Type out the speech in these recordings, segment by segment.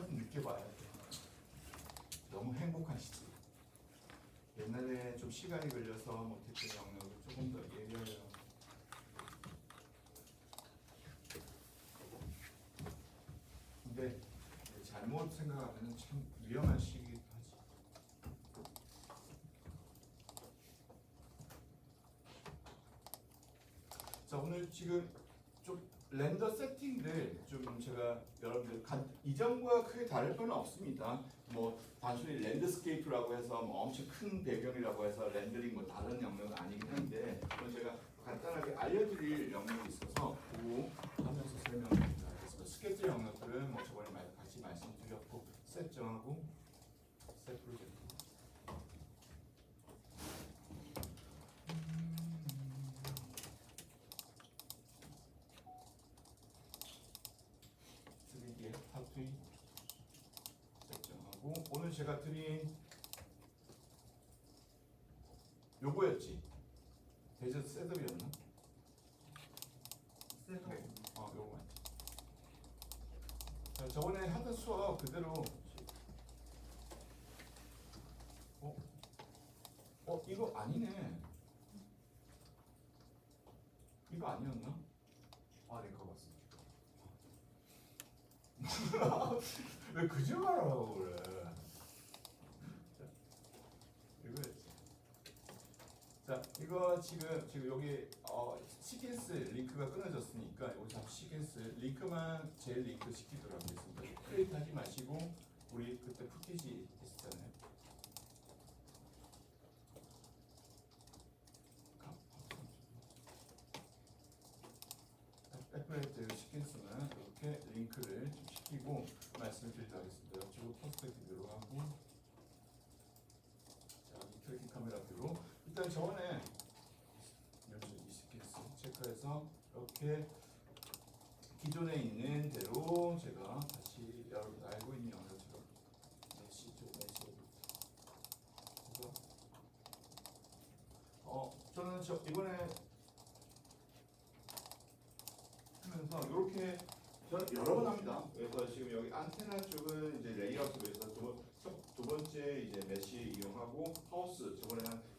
빨리 느껴봐야 돼. 너무 행복한 시절. 옛날에 좀 시간이 걸려서 못했던 영역을 조금 더 예리하려. 근데 잘못 생각하면 참 위험한 시기이기도 하지. 자, 오늘 지금 좀 렌더 세팅들 좀 제가 여러분들 이전과 크게 다를 바는 없습니다. 뭐 단순히 랜드스케이프라고 해서 뭐 엄청 큰 배경이라고 해서 렌더링 뭐 다른 영역은 아니긴 한데 그건 제가 간단하게 알려드릴 영역이 있어서 그거 하면서 설명드립니다. 그래서 스케치 영역들은 뭐 저번에 같이 말씀드렸고 셋 정하고 셋 프로젝트 3D의 파트의 설정하고 오늘 제가 드린 요거였지? 데저트 셋업이었나? 셋업. 네. 요거 맞지? 자, 저번에 하던 수업 그대로 이거 아니네. 이거 아니었나? 네, 그거 맞습니다. 왜 거짓말하고 그래? 자, 이거였지. 자, 이거 지금 여기 시퀀스 링크가 끊어졌으니까 여기서 시퀀스 링크만 제일 링크 시키도록 하겠습니다. 크리에이트 하지 마시고 우리 그때 푸티지 했었잖아요. 애플라이트 시퀀스만 이렇게 링크를 좀 시키고 말씀을 드리도록 하겠습니다. 저거 퍼스펙티브로 하고 자, 이 트래킹 카메라 뷰로 일단 저번에 이 시퀀스 체크해서 이렇게 기존에 있는 대로 제가 다시 여러분 알고 있는 영역처럼 메시 그래서 저는 이번에 하면서 이렇게 저는 여러 번 합니다. 그래서 지금 여기 안테나 쪽은 이제 레이아웃에서 두 번째 이제 메시 이용하고 하우스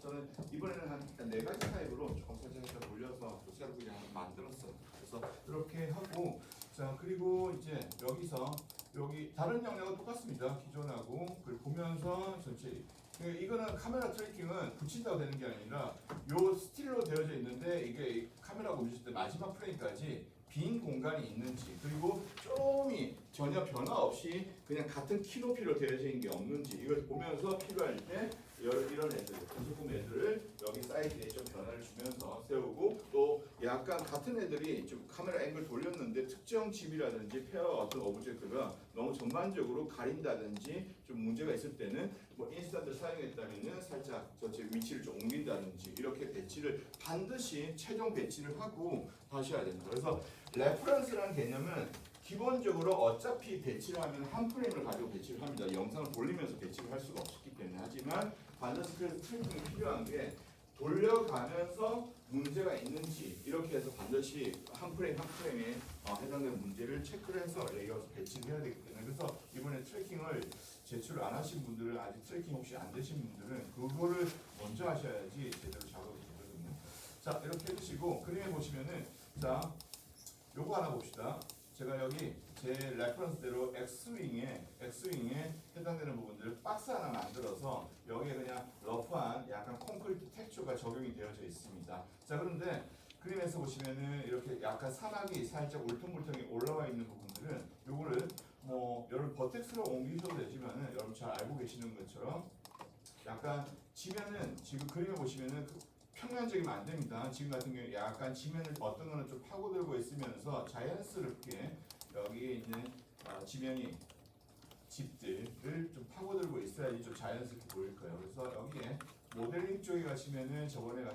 저는 이번에는 한 네 가지 타입으로 조금 살짝 돌려서 새로 그냥 만들었어요. 그래서 이렇게 하고 자 그리고 이제 여기서 여기 다른 영역은 똑같습니다. 기존하고 그리고 보면서 전체 이거는 카메라 트래킹은 붙인다고 되는 게 아니라 요 스틸로 되어져 있는데 이게 카메라가 움직일 때 마지막 프레임까지 빈 공간이 있는지 그리고 조금이 전혀 변화 없이 그냥 같은 키높이로 되어져 있는 게 없는지 이걸 보면서 필요할 때 이런 애들, 부속품 애들을 여기 사이드에 좀 변화를 주면서 세우고 또 약간 같은 애들이 좀 카메라 앵글 돌렸는데 특정 집이라든지 페어 어떤 오브젝트가 너무 전반적으로 가린다든지 좀 문제가 있을 때는 뭐 인스턴트 사용했다면은 살짝 저체 위치를 좀 옮긴다든지 이렇게 배치를 반드시 최종 배치를 하고 다시 해야 됩니다. 그래서 레퍼런스라는 개념은 기본적으로 어차피 배치를 하면 한 프레임을 가지고 배치를 합니다. 영상을 돌리면서 배치를 할 수가 없기 때문에 하지만 반드시 그래서 트래킹이 필요한 게 돌려가면서 문제가 있는지 이렇게 해서 반드시 한 프레임에 해당되는 문제를 체크를 해서 레이아웃 배치를 해야 되기 때문에 그래서 이번에 트래킹을 제출을 안 하신 분들은 아직 트래킹 혹시 안 되신 분들은 그거를 먼저 하셔야지 제대로 작업이 되거든요. 자 이렇게 해주시고 그림에 보시면은 자 요거 하나 봅시다. 제가 여기 제 레퍼런스대로 X윙에 해당되는 부분들을 박스 하나 만들어서 여기에 그냥 러프한 약간 콘크리트 텍스처가 적용이 되어져 있습니다. 자 그런데 그림에서 보시면은 이렇게 약간 사막이 살짝 울퉁불퉁이 올라와 있는 부분들은 요거를 뭐 여러분 버텍스로 옮기셔도 되지만은 여러분 잘 알고 계시는 것처럼 약간 지면은 지금 그림에 보시면은 평면적이면 안 됩니다. 지금 같은 경우에 약간 지면을 어떤 거는 좀 파고들고 있으면서 자연스럽게 여기에 있는 지면이 집들을 좀 파고들고 있어야지 좀 자연스럽게 보일 거예요. 그래서 여기에 모델링 쪽에 가시면은 저번에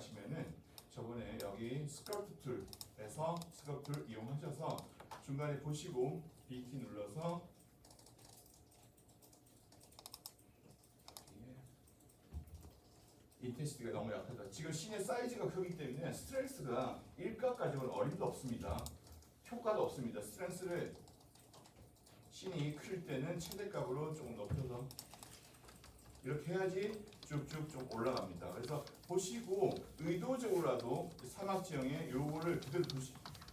여기 스컬프트 툴에서 스컬프트 툴 이용하셔서 중간에 보시고 B키 눌러서 인텐시티가 너무 약하다. 지금 씬의 사이즈가 크기 때문에 스트렝스가 1값 가지고는 어림도 없습니다. 효과도 없습니다. 스트렝스를 씬이 클 때는 최대값으로 조금 높여서 이렇게 해야지 쭉쭉 좀 올라갑니다. 그래서 보시고 의도적으로라도 사막지형에 요거를 그대로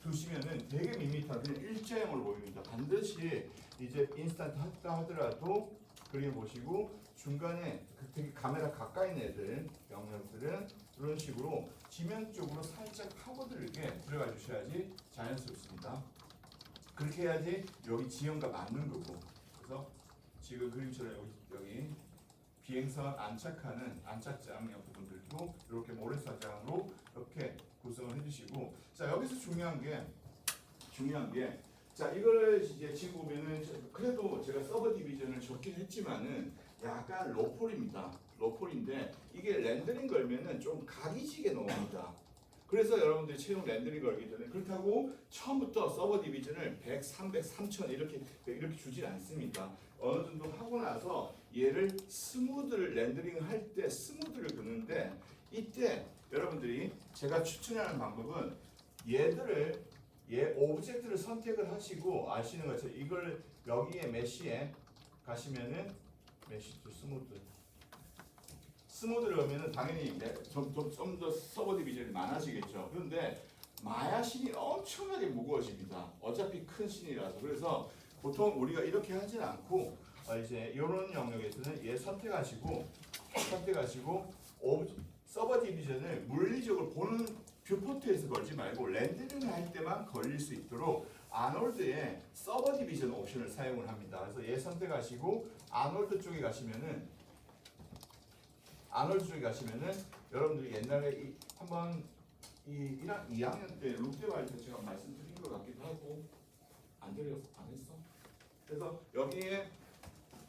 두시면은 되게 밋밋한 그냥 일자형으로 보입니다. 반드시 이제 인스턴트 했다 하더라도 그림 보시고 중간에 되게 카메라 가까이 있는 애들 영역들은 이런 식으로 지면 쪽으로 살짝 파고들게 들어가 주셔야지 자연스럽습니다. 그렇게 해야지 여기 지형과 맞는 거고. 그래서 지금 그림처럼 여기 비행선 안착하는 안착장 부분들도 이렇게 모래사장으로 이렇게 구성을 해주시고, 자 여기서 중요한 게 자 이걸 이제 지금 보면은 그래도 제가 서버 디비전을 적긴 했지만은 약간 로폴입니다. 로폴인데 이게 렌더링 걸면은 좀 각이 지게 나옵니다. 그래서 여러분들이 최종 렌더링 걸기 전에 그렇다고 처음부터 서버 디비전을 100, 300, 3000 이렇게 주진 않습니다. 어느 정도 하고 나서 얘를 스무드를 렌더링 할 때 스무드를 그는데 이때 여러분들이 제가 추천하는 방법은 얘 오브젝트를 선택을 하시고 아시는 것처럼 이걸 여기에 메쉬에 가시면은 메쉬 투 스무드를 하면은 당연히 좀 더 서버 디비전이 많아지겠죠. 그런데 마야 씬이 엄청나게 무거워집니다. 어차피 큰 씬이라서. 그래서 보통 우리가 이렇게 하진 않고 이제 이런 영역에서는 얘 선택하시고 서버 디비전을 물리적으로 보는 뷰포트에서 걸지 말고 렌더링을 할 때만 걸릴 수 있도록 아놀드의 서버 디비전 옵션을 사용을 합니다. 그래서 얘 선택하시고 아놀드 쪽에 가시면은 여러분들이 옛날에 한번 2학년 때 롯데와일 때 제가 말씀드린 것 같기도 하고 안 했어? 그래서 여기에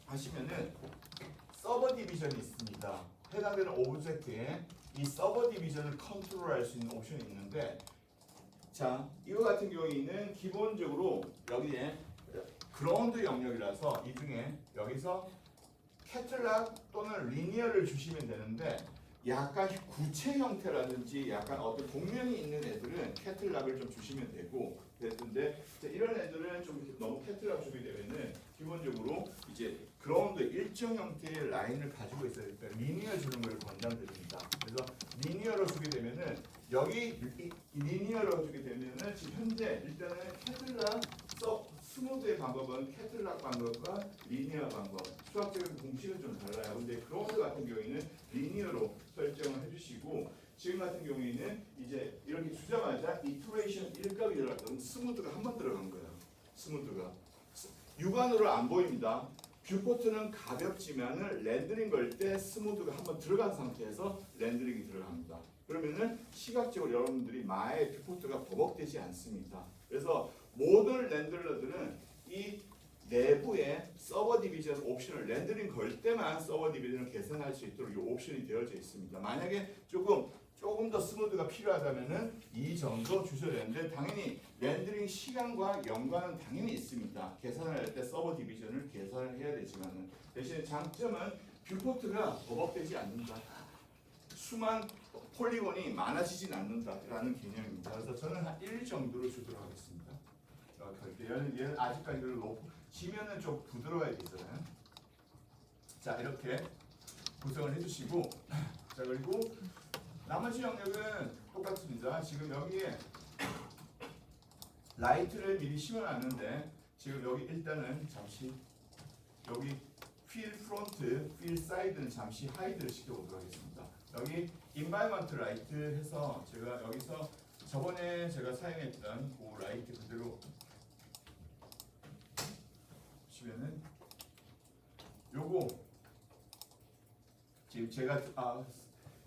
하시면은 서버 디비전이 있습니다. 해당되는 오브젝트에 이 서버 디비전을 컨트롤할 수 있는 옵션이 있는데, 자 이거 같은 경우에는 기본적으로 여기에 그라운드 영역이라서 이 중에 여기서 캐틀락 또는 리니어를 주시면 되는데 약간 구체 형태라든지 약간 어떤 동면이 있는 애들은 캐틀락을 좀 주시면 되고 그랬는데 이런 애들은 좀 너무 캐틀락 주게 되면은 기본적으로 이제 그라운드 일정 형태의 라인을 가지고 있어야 되니까 리니어 주는 걸 권장드립니다. 그래서 리니어로 주게 되면은 여기 리니어로 주게 되면은 지금 현재 일단은 캐틀락 스무드의 방법은 캐틀락 방법과 리니어 방법. 수학적인 공식은 좀 달라요. 근데 그라운드 같은 경우에는 리니어로 설정을 해주시고 지금 같은 경우에는 이제 이렇게 주자마자 이터레이션 1값이 들어갔던 스무드가 한 번 들어간 거예요. 스무드가 육안으로 안 보입니다. 뷰포트는 가볍지만은 렌더링 걸 때 스무드가 한 번 들어간 상태에서 렌더링이 들어갑니다. 그러면은 시각적으로 여러분들이 마의 뷰포트가 버벅되지 않습니다. 그래서 모든 렌더러들은 이 내부에 서버 디비전 옵션을 렌더링 걸 때만 서버 디비전을 계산할 수 있도록 이 옵션이 되어져 있습니다. 만약에 조금 더 스무드가 필요하다면은 이 정도 주셔야 되는데 당연히 렌더링 시간과 연관은 당연히 있습니다. 계산을 할 때 서버 디비전을 계산을 해야 되지만은 대신 장점은 뷰포트가 버벅되지 않는다. 수만 폴리곤이 많아지진 않는다라는 개념입니다. 그래서 저는 한 1 정도로 주도록 하겠습니다. 얘는 아직까지 높고 지면은 좀 부드러워야 되잖아요. 자 이렇게 구성을 해주시고 자 그리고 나머지 영역은 똑같습니다. 지금 여기에 라이트를 미리 심어놨는데 지금 여기 일단은 잠시 여기 필 프론트, 필 사이드는 잠시 하이드를 시켜보도록 하겠습니다. 여기 인바이먼트 라이트 해서 제가 여기서 저번에 제가 사용했던 그 라이트 그대로 보시면은 요거 지금 제가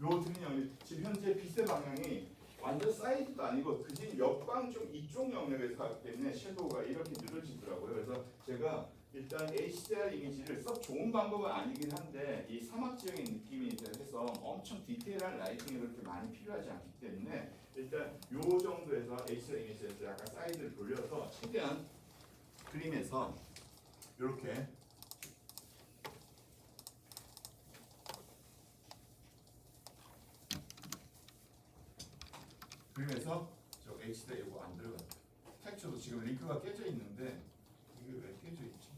요 드린 영역 지금 현재 빛의 방향이 완전 사이드도 아니고 그진 역방 좀 이쪽 영역에서 하기 때문에 섀도우가 이렇게 늘어지더라고요. 그래서 제가 일단 HDR 이미지를 썩 좋은 방법은 아니긴 한데 이 사막지형의 느낌이 해서 엄청 디테일한 라이팅이 그렇게 많이 필요하지 않기 때문에 일단 요 정도에서 HDR 이미지에서 약간 사이드를 돌려서 최대한 그림에서 이렇게 그림에서 HDR 이거 안 들어갔다. 텍스처도 지금 링크가 깨져 있는데 이게 왜 깨져 있지?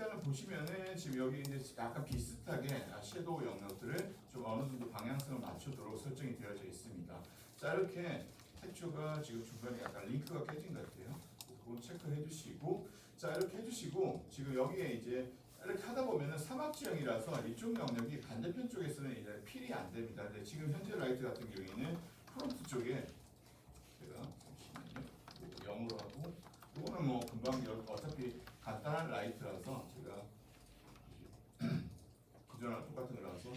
일단은 보시면은 지금 여기 이제 약간 비슷하게 섀도우 영역들을 좀 어느 정도 방향성을 맞추도록 설정이 되어져 있습니다. 자, 이렇게 텍스처가 지금 중간에 약간 링크가 깨진 것 같아요. 그건 체크해 주시고, 자, 이렇게 해주시고, 지금 여기에 이제 이렇게 하다 보면은 사막 지형이라서 이쪽 영역이 반대편 쪽에서는 이제 필이 안 됩니다. 근데 지금 현재 라이트 같은 경우에는 프론트 쪽에 제가 잠시만요, 0으로 하고, 이거는 뭐 금방 어차피 간단한 라이트라서 제가 기존랑 똑같은 거라서,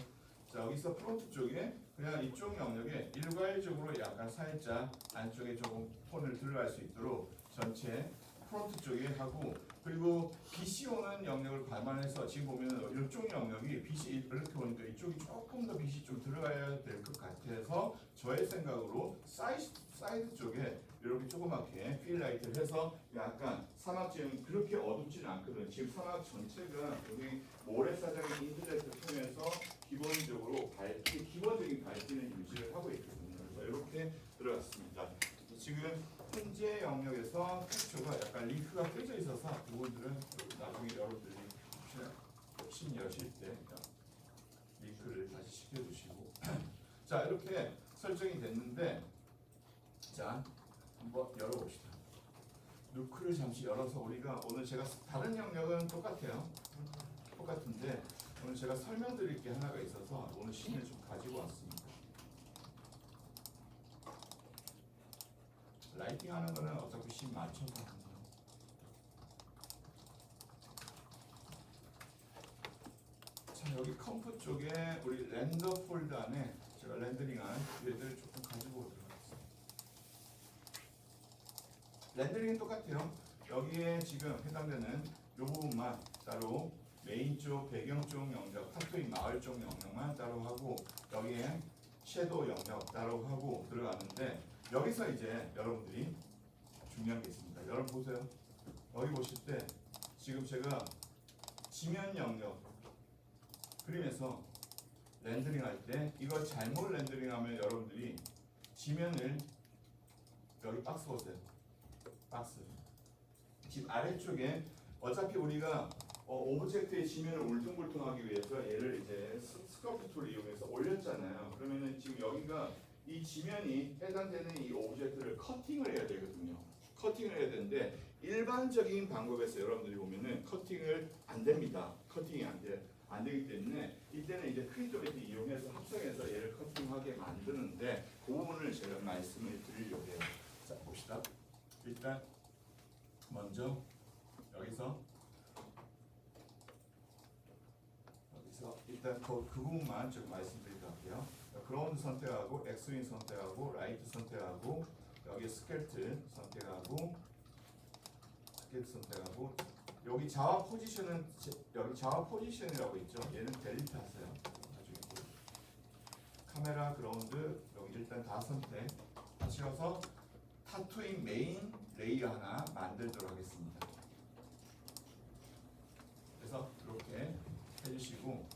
자, 여기서 프론트 쪽에 그냥 이쪽 영역에 일괄적으로 약간 살짝 안쪽에 조금 톤을 들어갈 수 있도록 전체 프론트 쪽에 하고, 그리고 빛이 오는 영역을 감안해서 지금 보면은 이쪽 영역이 빛이 이렇게 오니까 이쪽이 조금 더 빛이 좀 들어가야 될 것 같아서 저의 생각으로 사이드 쪽에 이렇게 조그맣게 필 라이트를 해서 약간 사막 지형 그렇게 어둡지는 않거든요. 지금 사막 전체가 여기 모래사장의 인터넷을 통해서 기본적인 밝기는 유지를 하고 있거든요. 그래서 이렇게 들어갔습니다. 지금 현재 영역에서 텍스처가 약간 링크가 깨져 있어서 부분들은 나중에 여러분들이 혹시 여실 때 링크를 다시 시켜주시고 자, 이렇게 설정이 됐는데, 자, 한번 열어봅시다. 누크를 잠시 열어서 우리가 오늘 제가 다른 영역은 똑같은데 오늘 제가 설명드릴 게 하나가 있어서 오늘 씬을 좀 가지고 왔습니다. 라이팅 하는 거는 어차피 씬 맞춰서 하는 거. 자, 여기 컴프 쪽에 우리 렌더 폴더 안에 제가 렌더링한 얘들을 조금 가지고 오도록 하겠습니다. 렌더링은 똑같아요. 여기에 지금 해당되는 이 부분만 따로 메인 쪽, 배경 쪽 영역, 타투인 마을 쪽 영역만 따로 하고, 여기에 섀도우 영역 따로 하고 들어가는데, 여기서 이제 여러분들이 중요한 게 있습니다. 여러분 보세요. 여기 보실 때 지금 제가 지면 영역 그림에서 렌더링 할 때 이거 잘못 렌더링하면 여러분들이 지면을 여기 박스 보세요. 박스. 지금 아래쪽에 어차피 우리가 오브젝트의 지면을 울퉁불퉁하기 위해서 얘를 이제 스커프 툴을 이용해서 올렸잖아요. 그러면은 지금 여기가 이 지면이 해당되는 이 오브젝트를 커팅을 해야 되거든요. 커팅을 해야 되는데 일반적인 방법에서 여러분들이 보면은 커팅을 안 됩니다. 커팅이 안 되기 때문에 이때는 이제 크리토메트 이용해서 합성해서 얘를 커팅하게 만드는데 그 부분을 제가 말씀을 드리려고 해요. 자, 봅시다. 일단 먼저 여기서 일단 그 부분만 좀 말씀드리도록 할게요. 그라운드 선택하고 엑스윙 선택하고 라이트 선택하고 여기 스켈트 선택하고 여기 자와 포지션은 여기 자와 포지션이라고 있죠. 얘는 델리트 하세요. 나중에 카메라 그라운드 여기 일단 다 선택 하셔서 타투인 메인 레이어 하나 만들도록 하겠습니다. 그래서 이렇게 해주시고,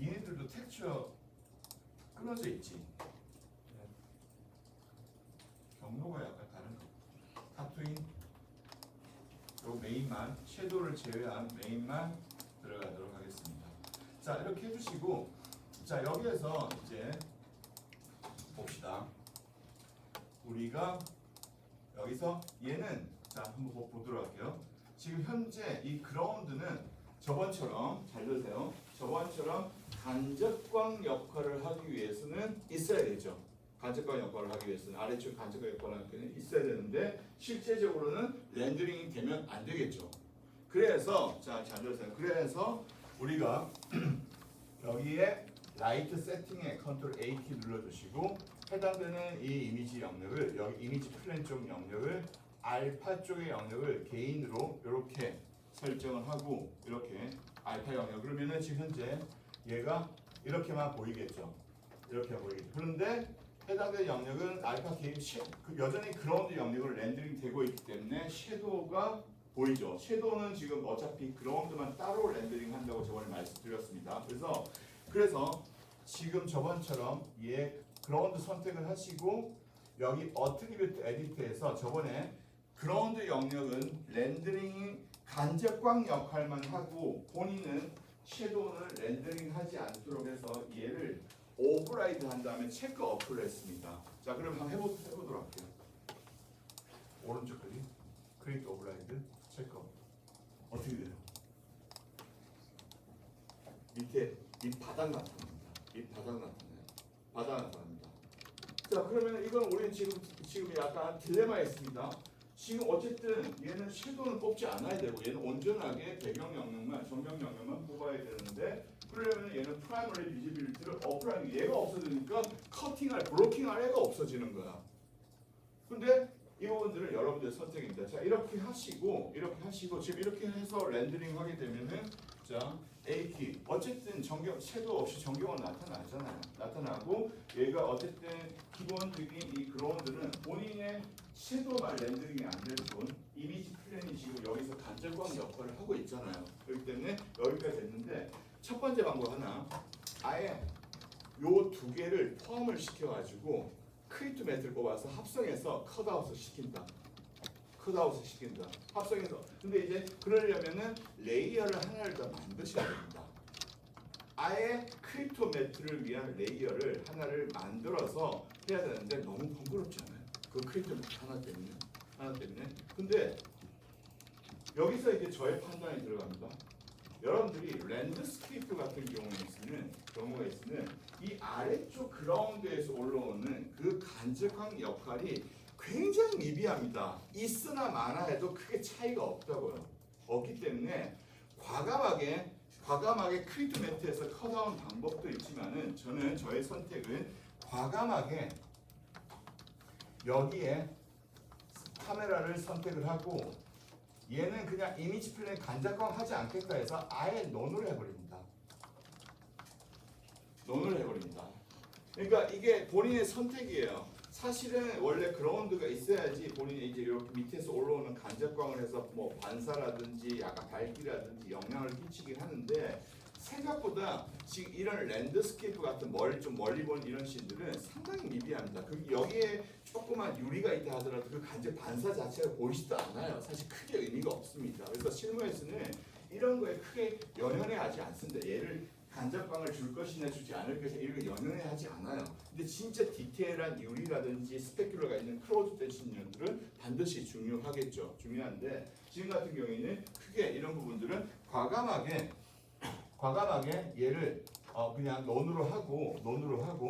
얘네들도 텍스처 끊어져 있지. 경로가 약간 다른 거. 타투인 요 메인만, 섀도우를 제외한 메인만 들어가도록 하겠습니다. 자, 이렇게 해주시고, 자, 여기에서 이제 봅시다. 우리가 여기서 얘는 자, 한번 보도록 할게요. 지금 현재 이 그라운드는 저번처럼 잘 들으세요. 저번처럼 간접광 역할을 하기 위해서는 있어야 되죠. 간접광 역할을 하기 위해서는 아래쪽 간접광 역할을 하기 위해서는 있어야 되는데 실제적으로는 렌더링이 되면 안 되겠죠. 그래서 자, 잘 들으세요. 그래서 우리가 여기에 라이트 세팅에 컨트롤 A 키 눌러주시고 해당되는 이 이미지 영역을 여기 이미지 플랜 쪽 영역을 알파 쪽의 영역을 개인으로 이렇게 설정을 하고 이렇게 알파 영역 그러면은 지금 현재 얘가 이렇게만 보이겠죠. 이렇게 보이겠죠. 그런데 해당되는 영역은 알파 개인 여전히 그라운드 영역으로 렌더링 되고 있기 때문에 섀도우가 보이죠. 섀도우는 지금 어차피 그라운드만 따로 렌더링 한다고 저번에 말씀드렸습니다. 그래서 지금 저번처럼 얘 그라운드 선택을 하시고 여기 어트리뷰트 에디트에서 저번에 그라운드 영역은 렌더링이 간접광 역할만 하고 본인은 섀도우를 렌더링하지 않도록 해서 얘를 오버라이드 한 다음에 체크 어플을 했습니다. 자, 그럼 한번 해보도록 할게요. 오른쪽 클릭, 크리에이트 오버라이드, 체크. 어떻게 돼요? 밑에 이 바닥 나타납니다. 이 바닥 나타나요. 바닥 나타납니다. 자, 그러면 이건 우리 지금 약간 딜레마에 있습니다. 지금 어쨌든 얘는 섀도우는 뽑지 않아야 되고 얘는 온전하게 배경 영역만, 전경 영역만 뽑아야 되는데 그러려면 얘는 프라이머리 비지빌리티를 어플하는 얘가 없어지니까 커팅할, 블로킹할 애가 없어지는 거야. 근데 이 부분들은 여러분들의 선택입니다. 자, 이렇게 하시고 지금 이렇게 해서 렌더링 하게 되면은 자, A키 어쨌든 전경 섀도우 없이 전경은 나타나잖아요. 나타나고 얘가 어쨌든 기본적인 이 그라운드는 본인의 섀도우만 렌더링이 안 될 뿐 이미지 플랜이 지금 여기서 간접광 역할을 하고 있잖아요. 그렇기 때문에 여기까지 됐는데 첫 번째 방법 하나 아예 요 두 개를 포함을 시켜가지고 크리에이트 매트를 뽑아서 합성해서 컷아웃을 시킨다. 컷아웃을 시킨다. 합성해서. 근데 이제 그러려면은 레이어를 하나를 더 만드셔야 됩니다. 아예 크리에이트 매트를 위한 레이어를 하나를 만들어서 해야 되는데 너무 번거롭지 않아요? 그 크리에이트 매트 하나 때문에. 근데 여기서 이제 저의 판단이 들어갑니다. 여러분들이 랜드스케이프 같은 경우가 있으면 이 아래쪽 그라운드에서 올라오는 그 간접광 역할이 굉장히 미비합니다. 있으나 마나 해도 크게 차이가 없다고요. 없기 때문에 과감하게 크리에이트 매트에서 컷아웃 방법도 있지만은 저는 저의 선택은 과감하게 여기에 카메라를 선택을 하고 얘는 그냥 이미지 플레이 간접광 하지 않겠다 해서 아예 논을 해버립니다. 논을 해버립니다. 그러니까 이게 본인의 선택이에요. 사실은 원래 그라운드가 있어야지 본인이 이제 이렇게 밑에서 올라오는 간접광을 해서 뭐 반사라든지 약간 밝기라든지 영향을 끼치긴 하는데 생각보다 지금 이런 랜드스케이프 같은 좀 멀리 보는 이런 씬들은 상당히 미비합니다. 여기에 조그만 유리가 있다 하더라도 그 간접 반사 자체가 보이지도 않아요. 사실 크게 의미가 없습니다. 그래서 실무에서는 이런 거에 크게 연연해하지 않습니다. 얘를 간접광을 줄 것이냐 주지 않을 것이냐 이런 거 연연해하지 않아요. 근데 진짜 디테일한 유리라든지 스페큘러가 있는 클로즈된 씬들은 반드시 중요하겠죠. 중요한데 지금 같은 경우에는 크게 이런 부분들은 과감하게 얘를 그냥 논으로 하고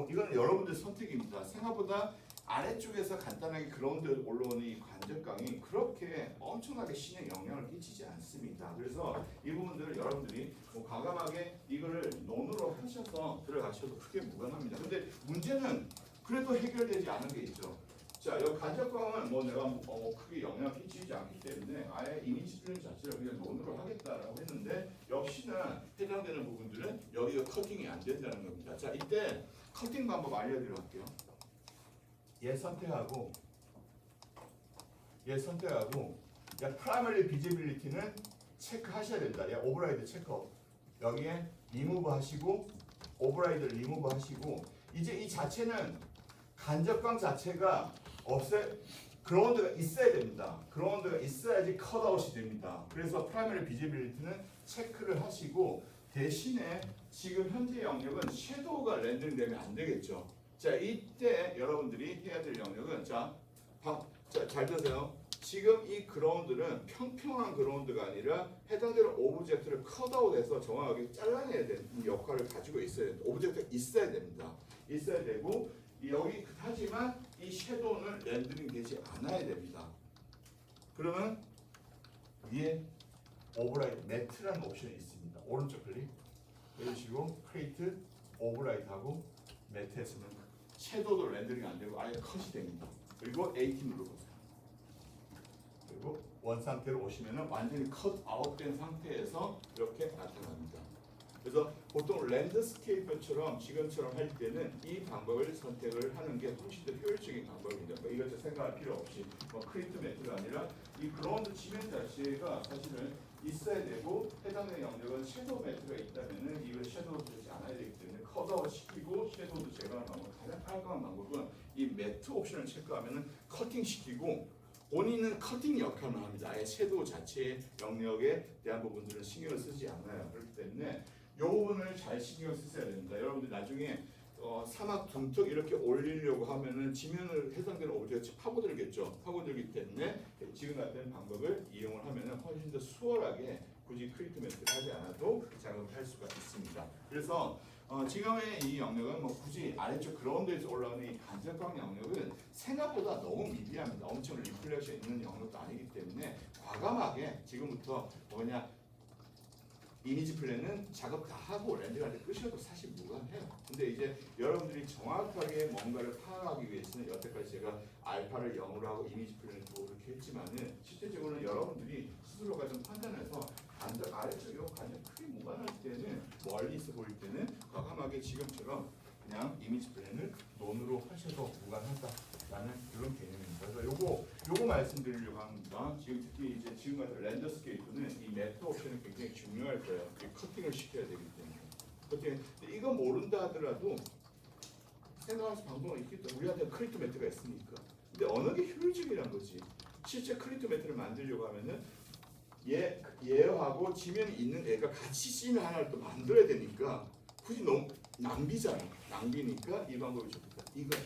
이건 여러분들 선택입니다. 생각보다 아래쪽에서 간단하게 그라운드에 올라오는 이 간접광이 그렇게 엄청나게 신에 영향을 끼치지 않습니다. 그래서 이 부분들을 여러분들이 뭐 과감하게 이거를 논으로 하셔서 들어가셔도 크게 무관합니다. 근데 문제는 그래도 해결되지 않은 게 있죠. 자, 이 간접광은 뭐 내가 크게 영향을 끼치지 않기 때문에 아예 이미지 플레이 자체를 그냥 논으로 하겠다라고 했는데 역시나 해당되는 부분들은 여기가 커팅이 안 된다는 겁니다. 자, 이때 커팅 방법 알려드려 갈게요. 얘 선택하고 야 프라이머리 비지빌리티는 체크하셔야 된다. 얘 오버라이드 체크업. 여기에 리무브 하시고 오버라이드 리무브 하시고 이제 이 자체는 간접광 자체가 그라운드가 있어야 됩니다. 그라운드가 있어야지 컷아웃이 됩니다. 그래서 프라이머리 비지빌리티는 체크를 하시고 대신에 지금 현재 영역은 섀도우가 렌더링 되면 안 되겠죠. 자, 이때 여러분들이 해야 될 영역은 자, 잘 드세요. 지금 이 그라운드는 평평한 그라운드가 아니라 해당되는 오브젝트를 컷아웃해서 정확하게 잘라내야 되는 역할을 가지고 있어야 됩니다. 오브젝트가 있어야 됩니다. 있어야 되고 여기 하지만 이 섀도우는 렌더링 되지 않아야 됩니다. 그러면 위에 오버라이드 매트라는 옵션이 있습니다. 오른쪽 클릭 해주시고 크리에이트 오버라이드하고 매트 했으면 섀도우도 렌더링 안 되고 아예 컷이 됩니다. 그리고 A-키 누르보세요. 그리고 원 상태로 오시면 완전히 컷 아웃된 상태에서 이렇게 나타납니다. 그래서 보통 랜드스케이프처럼 지금처럼 할 때는 이 방법을 선택을 하는 게 훨씬 더 효율적인 방법입니다. 뭐 이것도 생각할 필요 없이 크리에이트 매트가 아니라 이 그라운드 지면 자체가 사실은 있어야 되고 해당되는 영역은 섀도우 매트가 있다면은 이걸 섀도우 되지 않아야 되기 때문에 컷아웃 시키고 섀도우도 제거하는 방법 가장 깔끔한 방법은 이 매트 옵션을 체크하면은 커팅 시키고 본인은 커팅 역할만 합니다. 아예 섀도우 자체의 영역에 대한 부분들은 신경을 쓰지 않아요. 그렇기 때문에 이 부분을 잘 신경을 쓰셔야 됩니다. 여러분들 나중에 사막 둥턱 이렇게 올리려고 하면은 지면을 해상되는 오브젝트 파고들겠죠. 파고들기 때문에 지금 같은 방법을 이용을 하면은 훨씬 더 수월하게 굳이 크리트멘트를 하지 않아도 작업을 할 수가 있습니다. 그래서 지금의 이 영역은 뭐 굳이 아래쪽 그라운드에서 올라오는 이 간접광 영역은 생각보다 너무 미비합니다. 엄청 리플렉션 있는 영역도 아니기 때문에 과감하게 지금부터 뭐냐 이미지 플랜은 작업 다 하고 렌더링 할 때 끄셔도 사실 무관해요. 근데 이제 여러분들이 정확하게 뭔가를 파악하기 위해서는 여태까지 제가 알파를 0으로 하고 이미지 플랜을 2 이렇게 했지만은 실제적으로는 여러분들이 스스로가 좀 판단해서 간접 아래쪽 요 간접 크게 무관할 때는 멀리 있어 보일 때는 과감하게 지금처럼 그냥 이미지 플랜을 논으로 하셔도 무관하다라는 그런 개념입니다. 그래서 요거 말씀드리려고 합니다. 지금 특히 이제 지금 같은 랜더스케이프는 이 매트 옵션이 굉장히 중요할 거예요. 커팅을 시켜야 되기 때문에. 커팅. 근데 이거 모른다 하더라도 생각할 수 방법은 있겠죠. 우리한테 크리트 매트가 있으니까. 근데 어느 게 효율적이란 거지. 실제 크리트 매트를 만들려고 하면은 얘하고 지면이 있는 애가 같이 씬을 하나를 또 만들어야 되니까 굳이 너무 낭비잖아. 낭비니까 이 방법이 좋겠다. 이거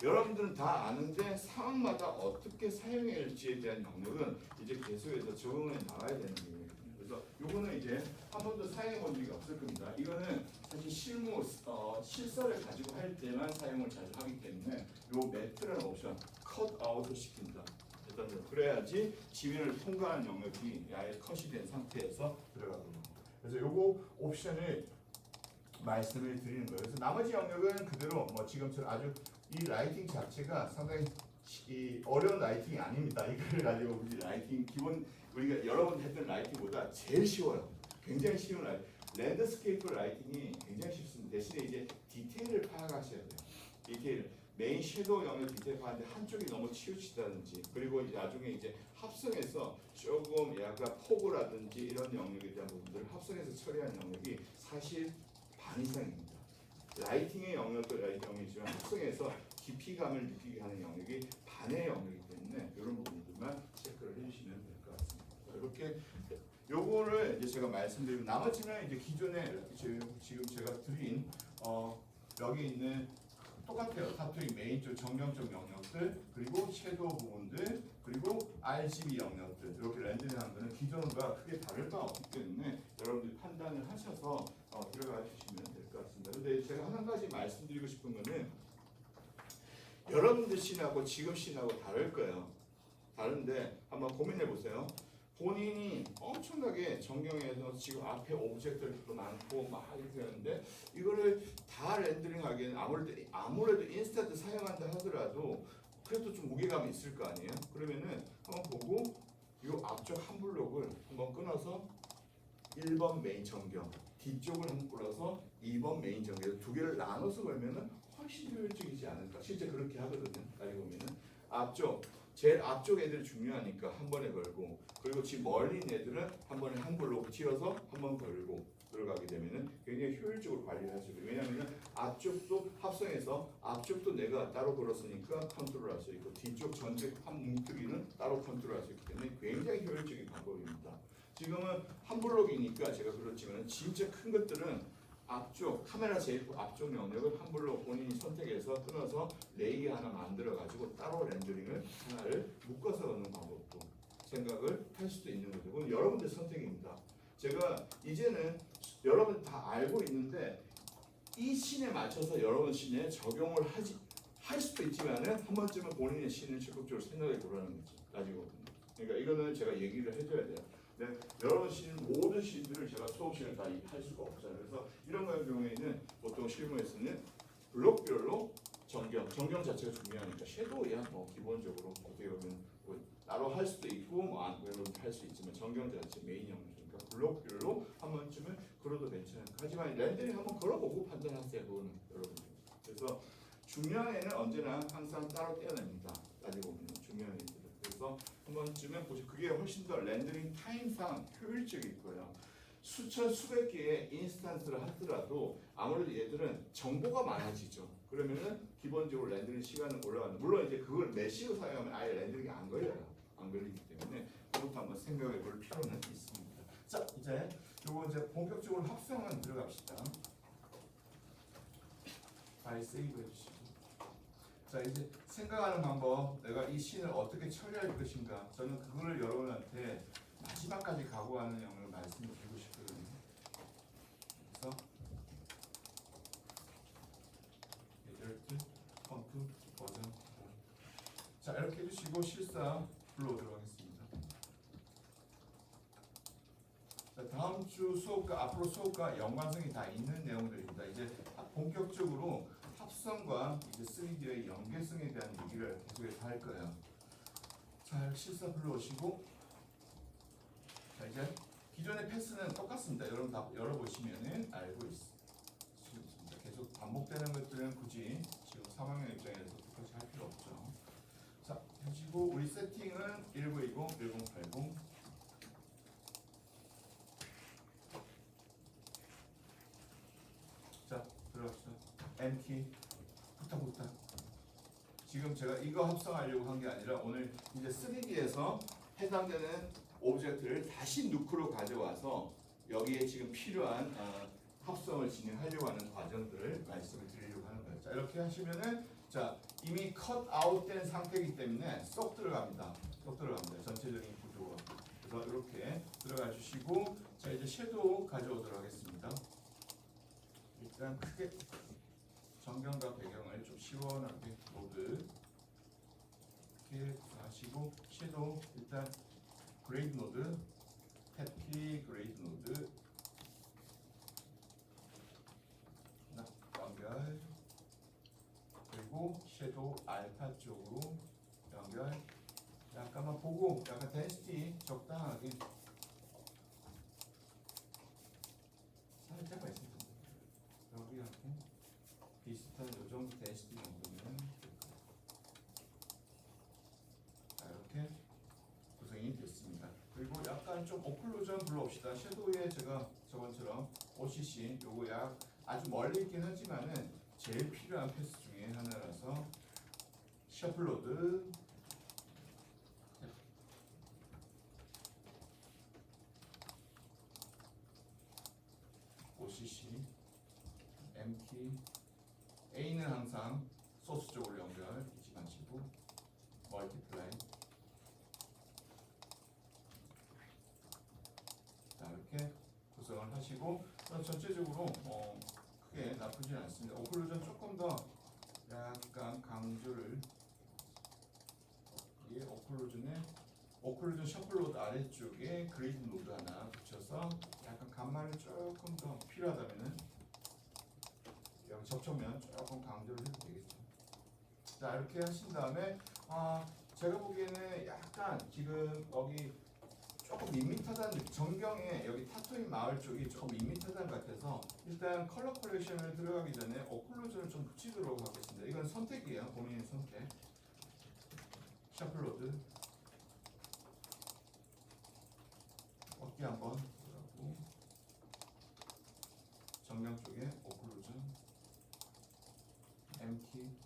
여러분들은 다 아는데 상황마다 어떻게 사용해야 할지에 대한 영역은 이제 계속해서 적응해 나가야 되는 거예요. 그래서 요거는 이제 한 번도 사용해 본 적이 없을 겁니다. 이거는 사실 실무 실설을 가지고 할 때만 사용을 자주 하기 때문에 요 매트라는 옵션 컷 아웃을 시킨다. 그래야지 지면을 통과하는 영역이 아예 컷이 된 상태에서 들어가거든요. 그래서 요거 옵션을 말씀을 드리는 거예요. 그래서 나머지 영역은 그대로 뭐 지금처럼 아주 이 라이팅 자체가 상당히 어려운 라이팅이 아닙니다. 이걸 가지고 우리 라이팅 기본 우리가 여러 번 했던 라이팅보다 제일 쉬워요. 굉장히 쉬운 라이팅. 랜드스케이프 라이팅이 굉장히 쉽습니다. 대신에 이제 디테일을 파악하셔야 돼요. 디테일. 메인 섀도우 영역 디테일 파는데 한쪽이 너무 치우치다든지 그리고 나중에 이제 합성해서 조금 약간 포구라든지 이런 영역에 대한 부분들을 합성해서 처리하는 영역이 사실 반 이상입니다. 라이팅의 영역도 라이팅 영역이지만 합성해서 깊이감을 느끼게 하는 영역이 반의 영역이기 때문에 이런 부분들만 체크를 해주시면 될 것 같습니다. 이렇게 요거를 이제 제가 말씀드리고 나머지는 이제 기존에 지금 제가 드린 여기 있는 똑같아요. 사투리 메인 쪽 정경적 영역들 그리고 섀도우 부분들 그리고 RGB 영역들 이렇게 렌더링하는 거는 기존과 크게 다를 바 없기 때문에 여러분들이 판단을 하셔서 들어가 주시면 될 것 같습니다. 근데 제가 한 가지 말씀드리고 싶은 거는 여러분들 씬하고 지금 씬하고 다를 거예요. 다른데 한번 고민해 보세요. 본인이 엄청나게 전경에서 지금 앞에 오브젝트들도 많고 막 이렇게 하는데 이거를 다 렌더링하기에는 아무래도 인스타트 사용한다 하더라도 그래도 좀 무게감이 있을 거 아니에요? 그러면은 한번 보고 이 앞쪽 한 블록을 한번 끊어서 1번 메인 전경 뒤쪽을 한번 끊어서 2번 메인 전경 두 개를 나눠서 걸면은 훨씬 효율적이지 않을까? 실제 그렇게 하거든요. 알고 보면은 제일 앞쪽 애들이 중요하니까 한 번에 걸고 그리고 지금 멀리 있는 애들은 한 번에 한 블록 튀어서 한 번 걸고 들어가게 되면은 굉장히 효율적으로 관리를 할 수 있어요. 왜냐하면 앞쪽도 합성해서 앞쪽도 내가 따로 걸었으니까 컨트롤할 수 있고 뒤쪽 전체 한 뭉텅이는 따로 컨트롤할 수 있기 때문에 굉장히 효율적인 방법입니다. 지금은 한 블록이니까 제가 그렇지만 진짜 큰 것들은 앞쪽 카메라 제일 앞쪽 영역을 한 블록 본인이 선택해서 끊어서 레이어 하나 만들어 가지고 따로 렌더링을 하나를 묶어서 넣는 방법도 생각을 할 수도 있는 거죠. 그건 여러분들 선택입니다. 제가 이제는 여러분 다 알고 있는데 이 씬에 맞춰서 여러분 씬에 적용을 할 수도 있지만은 한 번쯤은 본인의 씬을 적극적으로 생각해 보라는 거죠. 가지고. 그러니까 이거는 제가 얘기를 해줘야 돼요. 네, 여러분 씬 모든 씬들을 제가 수업 시간에 다 할 수가 없잖아요. 그래서 이런 거의 경우에는 보통 실무에서는 블록별로 정경 자체가 중요하니까 섀도우야 뭐 기본적으로 어떻게 보면 뭐 따로 할 수도 있고 뭐안 그래도 할 수 있지만 정경 자체 메인 영역이니까 블록별로 한 번쯤은 걸어도 괜찮아요. 하지만 렌더링 한번 걸어보고 판단하세요. 그거는 여러분들. 그래서 중요한 애는 언제나 항상 따로 떼어냅니다. 따지고 보면 중요한 애들. 그래서 한 번쯤은 보시 그게 훨씬 더 렌더링 타임상 효율적일 거예요. 수백 개의 인스턴스를 하더라도 아무래도 얘들은 정보가 많아지죠. 그러면은 기본적으로 렌더링 시간은 올라가는. 물론 이제 그걸 메시로 사용하면 아예 렌더링이 안 걸려요. 연결이기 때문에 그것도 한번 생각해 볼 필요는 있습니다. 자, 이제 요거 이제 본격적으로 합성은 들어갑시다. 파일 세이브 해주시고. 자, 이제 생각하는 방법, 내가 이 씬을 어떻게 처리할 것인가, 저는 그거를 여러분한테 마지막까지 각오하는 영역을 말씀드리고 싶거든요. 그래서 리절트 펌프 버전 5. 자, 이렇게 해주시고 실사 불러오도록 하겠습니다. 자, 다음 주 수업과 앞으로 수업과 연관성이 다 있는 내용들입니다. 이제 본격적으로 합성과 이제 3D의 연계성에 대한 얘기를 계속해서 할 거예요. 자, 실사 불러오시고, 자, 이제 기존의 패스는 똑같습니다. 여러분 다 열어보시면은 알고 있습니다. 계속 반복되는 것들은 굳이 지금 3학년 입장에서 똑같이 할 필요 없죠. 자, 해주시고 우리 세팅은 1920, 1080. 자, 들어갑시다. N키 부탁. 지금 제가 이거 합성하려고 한 게 아니라 오늘 이제 3D에서 해당되는 오브젝트를 다시 누크로 가져와서 여기에 지금 필요한 합성을 진행하려고 하는 과정들을 말씀을 드리려고 하는 거예요. 자, 이렇게 하시면은 자, 이미 컷 아웃된 상태이기 때문에 쏙 들어갑니다. 전체적인 구조가. 그래서 이렇게 들어가 주시고, 자, 이제 섀도우 가져오도록 하겠습니다. 일단 크게 전경과 배경을 좀 시원하게 모두 이렇게 구성하시고, 섀도우 일단 그레이드 노드, 해피 그레이드 노드 연결, 그리고 섀도우 알파 쪽으로 연결. 약간만 보고 약간 덴시티 적당하게 살짝만 있으면 됩니다. 여기하고 비슷한 요 정도 덴시티 정도면 자, 이렇게 구성이 됐습니다. 그리고 약간 좀 오클루전 불러옵시다. 섀도우에 제가 저번처럼 OCC 요거 아주 멀리 있긴 하지만은 제일 필요한 패스 중에 하나라서 셔플로드 OCC M키 A는 항상 소스 쪽으로 연결 잊지 마시고 멀티플라이. 자, 이렇게 구성을 하시고 전체적으로 크게 나쁘진 않습니다. 오클루전 조금 더 약간 강조를 이 오클루전 셔플로드 아래쪽에 그레이드 노드 하나 붙여서 약간 간말이 조금 더 필요하다면은 여기 접촉면 조금 강조를 해도 되겠죠. 자, 이렇게 하신 다음에 제가 보기에는 약간 지금 여기 조금 밋밋하다는 느낌, 전경에 여기 타토인 마을 쪽이 조금 밋밋하다는 것 같아서 일단 컬러 컬렉션을 들어가기 전에 오클루전을 좀 붙이도록 하겠습니다. 이건 선택이에요. 본인의 선택. 셔플로드 어깨 한번 들어가고 정면 쪽에 오클루전 M키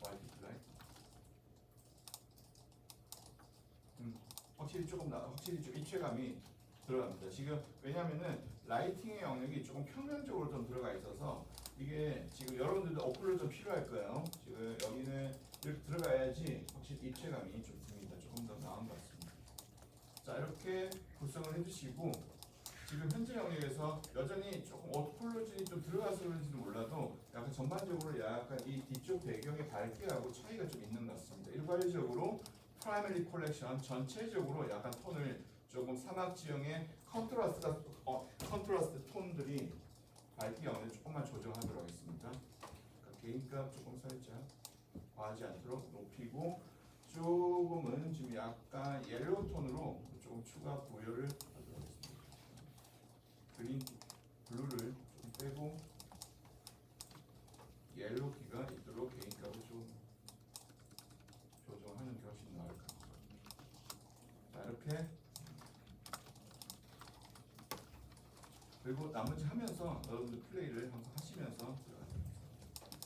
멀티플라이. 확실히 좀 입체감이 들어갑니다. 지금 왜냐하면은 라이팅의 영역이 조금 평면적으로 좀 들어가 있어서 이게 지금 여러분들도 어플로 좀 필요할 거예요. 지금 여기는 이렇게 들어가야지 확실히 입체감이 좀 듭니다. 조금 더 나은 것 같습니다. 자, 이렇게 구성을 해주시고 지금 현재 영역에서 여전히 조금 오클루전이 좀 들어가서 그런지는 몰라도 약간 전반적으로 약간 이 뒤쪽 배경의 밝기하고 차이가 좀 있는 것 같습니다. 일괄적으로 프라이머리 컬렉션 전체적으로 약간 톤을 조금 사막 지형의 컨트라스트 톤들이 밝기 영역을 조금만 조정하도록 하겠습니다. 그러니까 개인값 조금 살짝 과하지 않도록 높이고 조금은 지금 약간 옐로우 톤으로 조금 추가 부여를 하도록 하겠습니다. 그린 블루를 좀 빼고 옐로우기가 있도록 개인값을 좀 조정하는 게 훨씬 나을 것 같습니다. 자, 이렇게 그리고 나머지 하면서 여러분들 플레이를 항상 하시면서 들어가도록 하겠습니다.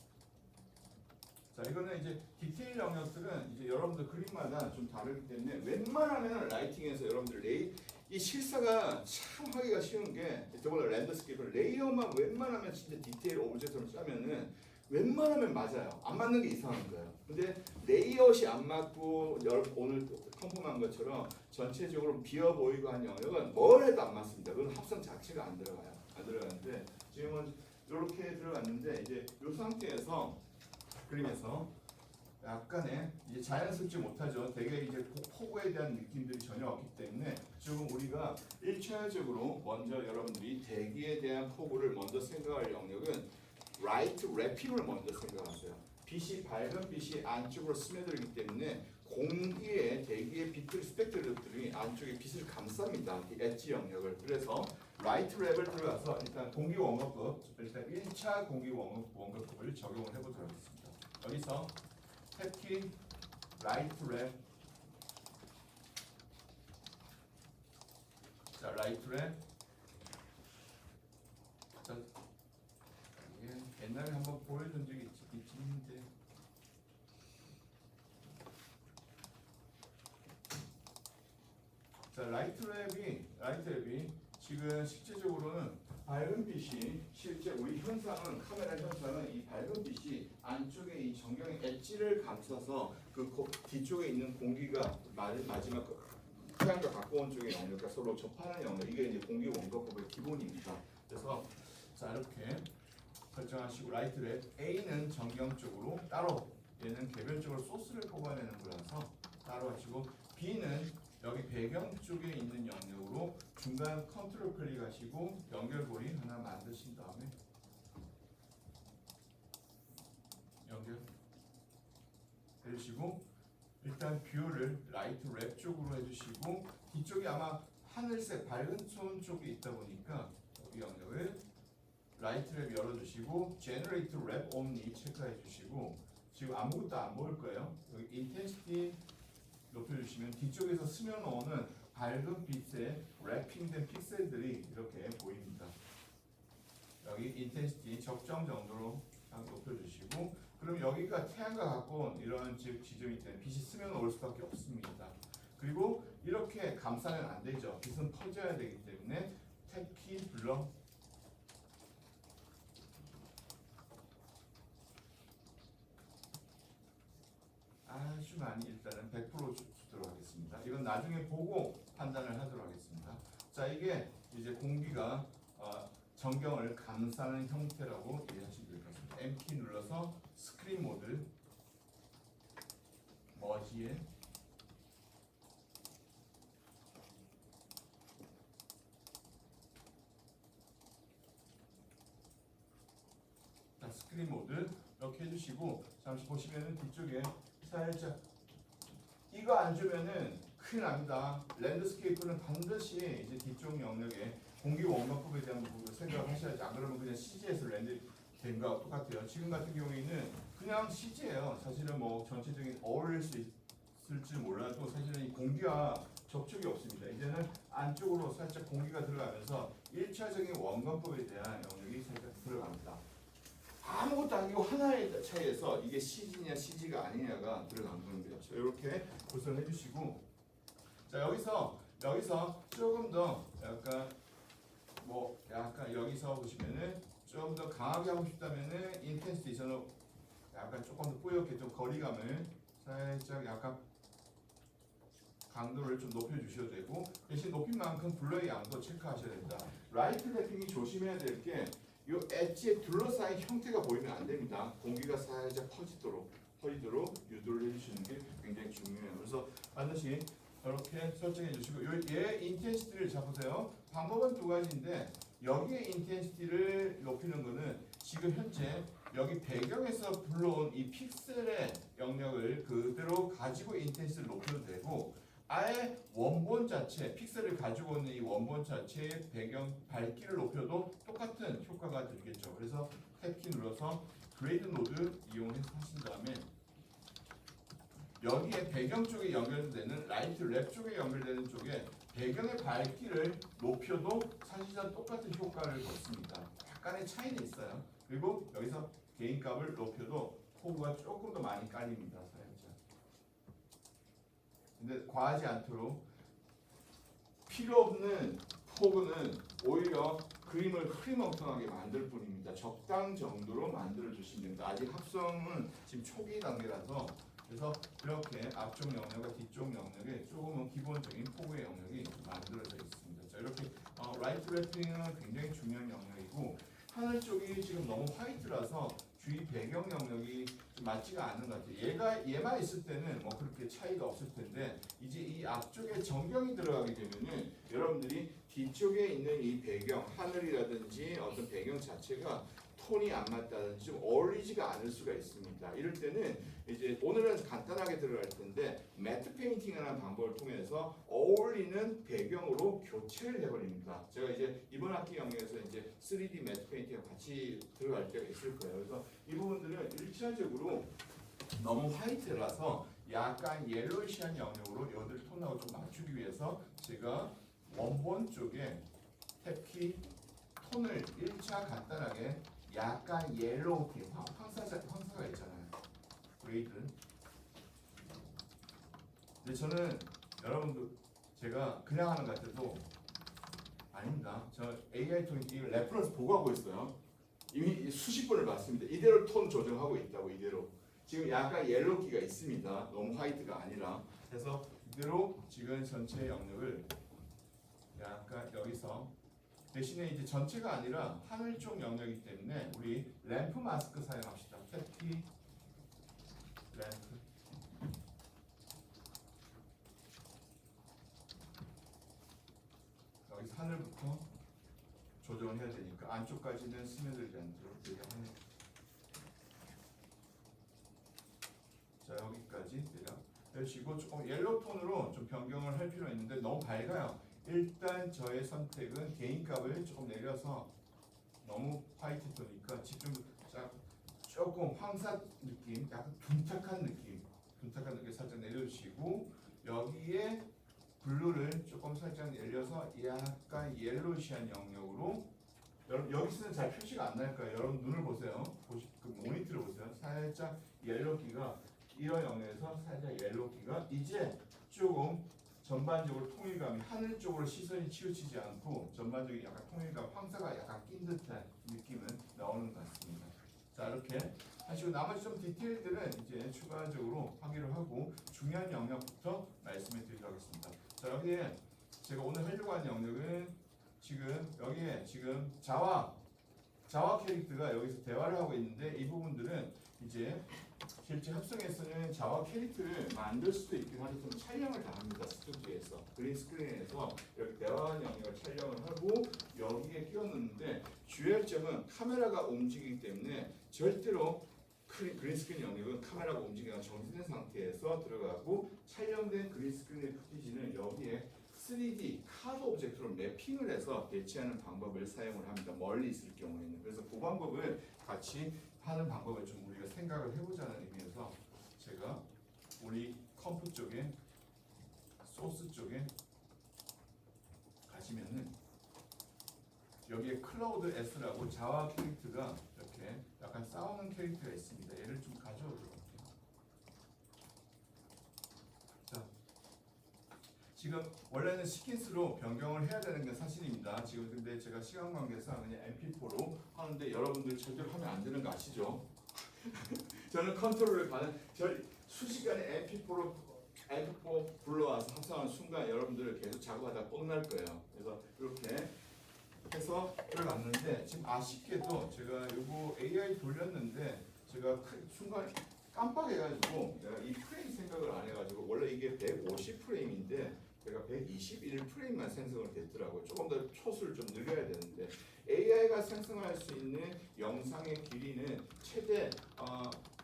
자, 이거는 이제 디테일 영역들은 이제 여러분들 그림마다 좀 다르기 때문에 웬만하면 라이팅에서 여러분들 이 실사가 참 하기가 쉬운 게 저번에 랜드스케이프 레이어만 웬만하면 진짜 디테일 오브젝트로 짜면은 웬만하면 맞아요. 안 맞는 게 이상한 거예요. 근데 레이아웃이 안 맞고 오늘 컨펌한 것처럼 전체적으로 비어 보이고 한 영역은 뭘 해도 안 맞습니다. 그건 합성 자체가 안 들어가요. 안 들어가는데 지금은 이렇게 들어갔는데 이제 이 상태에서 그림에서 약간의 이제 자연스럽지 못하죠. 되게 이제 폭우에 대한 느낌들이 전혀 없기 때문에 지금 우리가 1차적으로 먼저 여러분들이 대기에 대한 폭우를 먼저 생각할 영역은 라이트 랩핑을 먼저 생각하세요. 빛이 밝은 빛이 안쪽으로 스며들기 때문에 공기의 대기의 빛들 스펙트럼들이 안쪽에 빛을 감쌉니다. 이 엣지 영역을. 그래서 라이트 랩을 들어가서 일단 공기 원거법 일단 1차 공기 원거법을 적용을 해보도록 하겠습니다. 여기서 특히 라이트 랩, 자 라이트 랩, 자 옛날에 한번 보여준 적이 있긴 한데 자 라이트 랩이 지금 실제적으로는 밝은 빛이 실제 우리 현상은 카메라 현상은 이 밝은 빛이 안쪽에 이 전경의 엣지를 감싸서 그 뒤쪽에 있는 공기가 마지막 태양과 가까운 쪽의 영역과 서로 접하는 영역 이게 이제 공기 원거법의 기본입니다. 그래서 자 이렇게 설정하시고 라이트 랩 A는 전경 쪽으로 따로 얘는 개별적으로 소스를 뽑아내는 거라서 따로 하시고 B는 여기 배경 쪽에 있는 영역으로 중간 컨트롤 클릭하시고 연결고리 하나 만드신 다음에 연결 해주시고 일단 뷰를 라이트 랩 쪽으로 해주시고 뒤쪽이 아마 하늘색 밝은 톤 쪽에 있다 보니까 이 영역을 라이트 랩 열어주시고 제너레이트 랩 옴니 체크해 주시고 지금 아무것도 안 보일 거예요. 여기 인텐시티 높여주시면 뒤쪽에서 스며나오는 밝은 빛의 랩핑된 픽셀들이 이렇게 보입니다. 여기 인텐시티 적정 정도로 높여주시고 그럼 여기가 태양과 가까운 이런 지점이 때문에 빛이 스며나올 수밖에 없습니다. 그리고 이렇게 감싸면 안 되죠. 빛은 퍼져야 되기 때문에 탭키 블러 아주 많이 일단은 100% 주도록 하겠습니다. 이건 나중에 보고 판단을 하도록 하겠습니다. 자 이게 이제 공기가 전경을 감싸는 형태라고 이해하시면 될 것 같습니다. M키 눌러서 스크린 모드 머지에 자 스크린 모드 이렇게 해주시고 잠시 보시면은 뒤쪽에 살짝 이거 안 주면은 큰일 납니다. 랜드스케이프는 반드시 이제 뒤쪽 영역에 공기 원광법에 대한 부분을 생각하셔야지. 안 그러면 그냥 CG에서 렌더 된 거하고 똑같아요. 지금 같은 경우에는 그냥 CG예요. 사실은 뭐 전체적인 어울릴 수 있을지 몰라도 사실은 이 공기와 접촉이 없습니다. 이제는 안쪽으로 살짝 공기가 들어가면서 1차적인 원광법에 대한 영역이 살짝 들어갑니다. 아무것도 아니고 하나의 차이에서 이게 CG냐 CG가 아니냐가 들어간 건데요. 이렇게 구성해 주시고 자 여기서 조금 더 약간 여기서 보시면은 좀 더 강하게 하고 싶다면은 인텐시티 저는 약간 조금 더 뿌옇게 좀 거리감을 살짝 약간 강도를 좀 높여주셔도 되고 대신 높인 만큼 블러의 양도 체크하셔야 된다. 라이트 랩핑이 조심해야 될 게 이 엣지에 둘러싸인 형태가 보이면 안 됩니다. 공기가 살짝 퍼지도록 유도를 해주시는 게 굉장히 중요해요. 그래서 반드시 이렇게 설정해 주시고 얘 인텐시티를 잡으세요. 방법은 두 가지인데 여기에 인텐시티를 높이는 거는 지금 현재 여기 배경에서 불러온 이 픽셀의 영역을 그대로 가지고 인텐시티를 높여도 되고 아예 원본 자체 픽셀을 가지고 있는 이 원본 자체의 배경 밝기를 높여도 똑같은 효과가 들겠죠. 그래서 탭키 눌러서 그레이드 노드 이용해서 하신 다음에 여기에 배경 쪽에 연결되는 라이트 랩 쪽에 연결되는 쪽에 배경의 밝기를 높여도 사실상 똑같은 효과를 거습니다. 약간의 차이는 있어요. 그리고 여기서 개인값을 높여도 포구가 조금 더 많이 깔립니다. 살짝. 근데 과하지 않도록 필요 없는 포구는 오히려 그림을 흐리멍텅하게 만들 뿐입니다. 적당 정도로 만들어 주시면 됩니다. 아직 합성은 지금 초기 단계라서 그래서 이렇게 앞쪽 영역과 뒤쪽 영역에 조금은 기본적인 포구의 영역이 만들어져 있습니다. 자, 이렇게 라이트 래핑은 굉장히 중요한 영역이고 하늘 쪽이 지금 너무 화이트라서 주위 배경 영역이 좀 맞지가 않는 것 같아요. 얘만 있을 때는 뭐 그렇게 차이가 없을 텐데 이제 이 앞쪽에 전경이 들어가게 되면은 여러분들이 뒤쪽에 있는 이 배경 하늘이라든지 어떤 배경 자체가 톤이 안 맞다든지 좀 어울리지가 않을 수가 있습니다. 이럴 때는 이제 오늘은 간단하게 들어갈 텐데 매트 페인팅이라는 방법을 통해서 어울리는 배경으로 교체를 해버립니다. 제가 이제 이번 학기 영역에서 이제 3D 매트 페인팅과 같이 들어갈 때가 있을 거예요. 그래서 이 부분들은 일차적으로 너무 화이트라서 약간 옐로이시한 영역으로 여들 톤하고 좀 맞추기 위해서 제가 원본 쪽에 태피 톤을 1차 간단하게 약간 옐로우티 황사가 있잖아요. 그레이드. 근데 저는 여러분들 제가 그냥 하는 것 같아도 아닙니다. 저 AI 톤 이 레퍼런스 보고 하고 있어요. 이미 수십 번을 봤습니다. 이대로 톤 조정하고 있다고 이대로. 지금 약간 옐로우기가 있습니다. 너무 화이트가 아니라. 그래서 이대로 지금 전체 영역을 약간 여기서 대신에 이제 전체가 아니라 하늘 쪽 영역이기 때문에 우리 램프 마스크 사용합시다. 태피 램프. 여기서 하늘부터 조정을 해야 되니까 안쪽까지는 스며들지 않도록 내려하는. 자, 여기까지 내려주시고 조금 옐로우 톤으로 좀 변경을 할 필요가 있는데 너무 밝아요. 일단 저의 선택은 개인값을 조금 내려서 너무 화이트 톤이니까 집중 조금 황사 느낌, 약간 둔탁한 느낌 살짝 내려주시고 여기에 블루를 조금 살짝 내려서 약간 옐로시한 영역으로. 여러분 여기서는 잘 표시가 안 날 거예요. 여러분 눈을 보세요. 그 모니터를 보세요. 살짝 옐로기가 이런 영역에서 살짝 옐로기가 이제 조금 전반적으로 통일감이 하늘 쪽으로 시선이 치우치지 않고 전반적인 약간 통일감, 황사가 약간 낀 듯한 느낌은 나오는 것 같습니다. 자, 이렇게 하시고 나머지 좀 디테일들은 이제 추가적으로 확인을 하고 중요한 영역부터 말씀해 드리도록 하겠습니다. 자, 여기에 제가 오늘 하려고 하는 영역은 지금 여기에 지금 자와 캐릭터가 여기서 대화를 하고 있는데 이 부분들은 이제 실제 합성에서는 자와 캐릭터를 만들 수도 있긴 하지만 촬영을 다 합니다. 스튜디오에서 그린 스크린에서 이렇게 대화하는 영역을 촬영을 하고 여기에 끼워넣는데 주의할 점은 카메라가 움직이기 때문에 절대로 그린 스크린 영역은 카메라가 움직이거나 정지된 상태에서 들어가고 촬영된 그린 스크린의 푸티지는 여기에 3D 카드 오브젝트로 맵핑을 해서 배치하는 방법을 사용을 합니다. 멀리 있을 경우에는. 그래서 그 방법을 같이 하는 방법을 좀 우리가 생각을 해보자는 의미에서 제가 우리 컴프 쪽에 소스 쪽에 가시면은 여기에 클라우드 S라고 자와 캐릭터가 이렇게 약간 싸우는 캐릭터가 있습니다. 얘를 좀 가져오도록 할게요. 자, 지금 원래는 시킨스로 변경을 해야 되는 게 사실입니다. 지금 근데 제가 시간 관계상 그냥 MP4로 하는데 여러분들 절대로 하면 안 되는 거 아시죠? 저는 컨트롤을 받는 순식간에 MP4 불러와서 합성하는 순간 여러분들 계속 작업하다 뻥날 거예요. 그래서 이렇게 해서 들어갔는데 지금 아쉽게도 제가 이거 AI 돌렸는데 제가 순간 깜빡해가지고 내가 이 프레임 생각을 안 해가지고 원래 이게 150 프레임인데 제가 121 프레임만 생성을 됐더라고요. 조금 더 초수를 좀 늘려야 되는데 AI가 생성할 수 있는 영상의 길이는 최대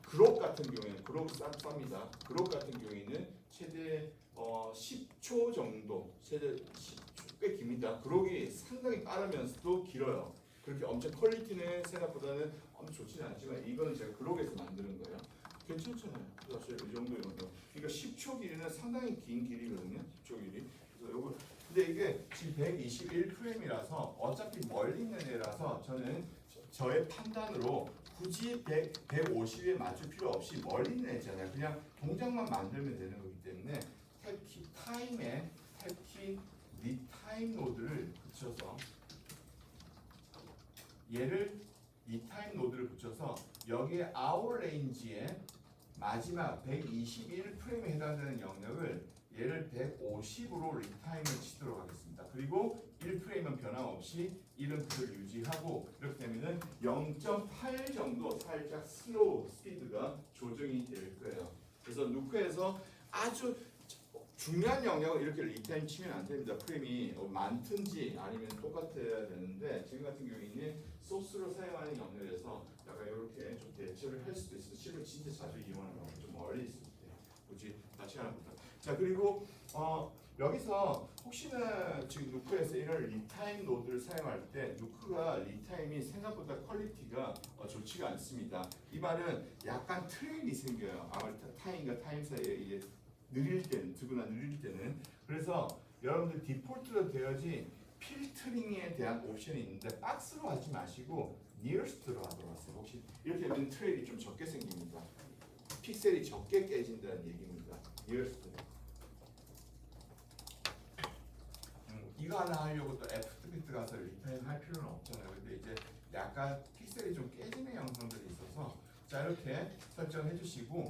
그룹 같은 경우에는 그룹 쌉니다. 그룹 같은 경우에는 최대 10초 정도, 최대 10초 꽤 깁니다. 그룹이 상당히 빠르면서도 길어요. 그렇게 엄청 퀄리티는 생각보다는 엄청 좋지는 않지만 이거는 제가 그룹에서 만드는 거예요. 괜찮잖아요. 사실 이 정도 이런 거. 그러니까 10초 길이는 상당히 긴 길이거든요. 10초 길이. 그래서 요거 근데 이게 지금 121 프레임이라서 어차피 멀리 있는 애라서 저는 저의 판단으로 굳이 150에 맞출 필요 없이 멀리는 했잖아요. 그냥 동작만 만들면 되는 거기 때문에 탭키 타임에 탭키 리타임 노드를 붙여서 얘를 리타임 노드를 붙여서 여기에 아웃 레인지에 마지막 121프레임에 해당되는 영역을 얘를 150으로 리타임을 치도록 하겠습니다. 그리고 1프레임은 변함없이 1은 그대로 유지하고 이렇게 되면은 0.8 정도 살짝 슬로우 스피드가 조정이 될 거예요. 그래서 누크에서 아주 중요한 영역을 이렇게 리타임 치면 안 됩니다. 프레임이 많든지 아니면 똑같아야 되는데 지금 같은 경우에는 소스로 사용하는 영역에서 약간 이렇게 좀 대처를 할 수도 있어요. 실을 진짜 자주 이용하는 거 좀 멀리 있을 때 굳이 같이 하는 것보다. 자 그리고 여기서 혹시나 지금 누크에서 이런 리타임 노드를 사용할 때 누크가 리타임이 생각보다 퀄리티가 좋지가 않습니다. 이 말은 약간 트레일이 생겨요. 아무래도 타임과 타임 사이에 이게 느릴 때는 두거나 느릴 때는 그래서 여러분들 디폴트로 되어진 필터링에 대한 옵션이 있는데 박스로 하지 마시고 니어스트로 하도록 하세요. 혹시 이렇게 하면 트레일이 좀 적게 생깁니다. 픽셀이 적게 깨진다는 얘기입니다. 니어스트. 이거 하나 하려고 또 애프터비트 가서 리타임 할 필요는 없잖아요. 근데 이제 약간 픽셀이 좀 깨지는 영상들이 있어서 자 이렇게 설정해 주시고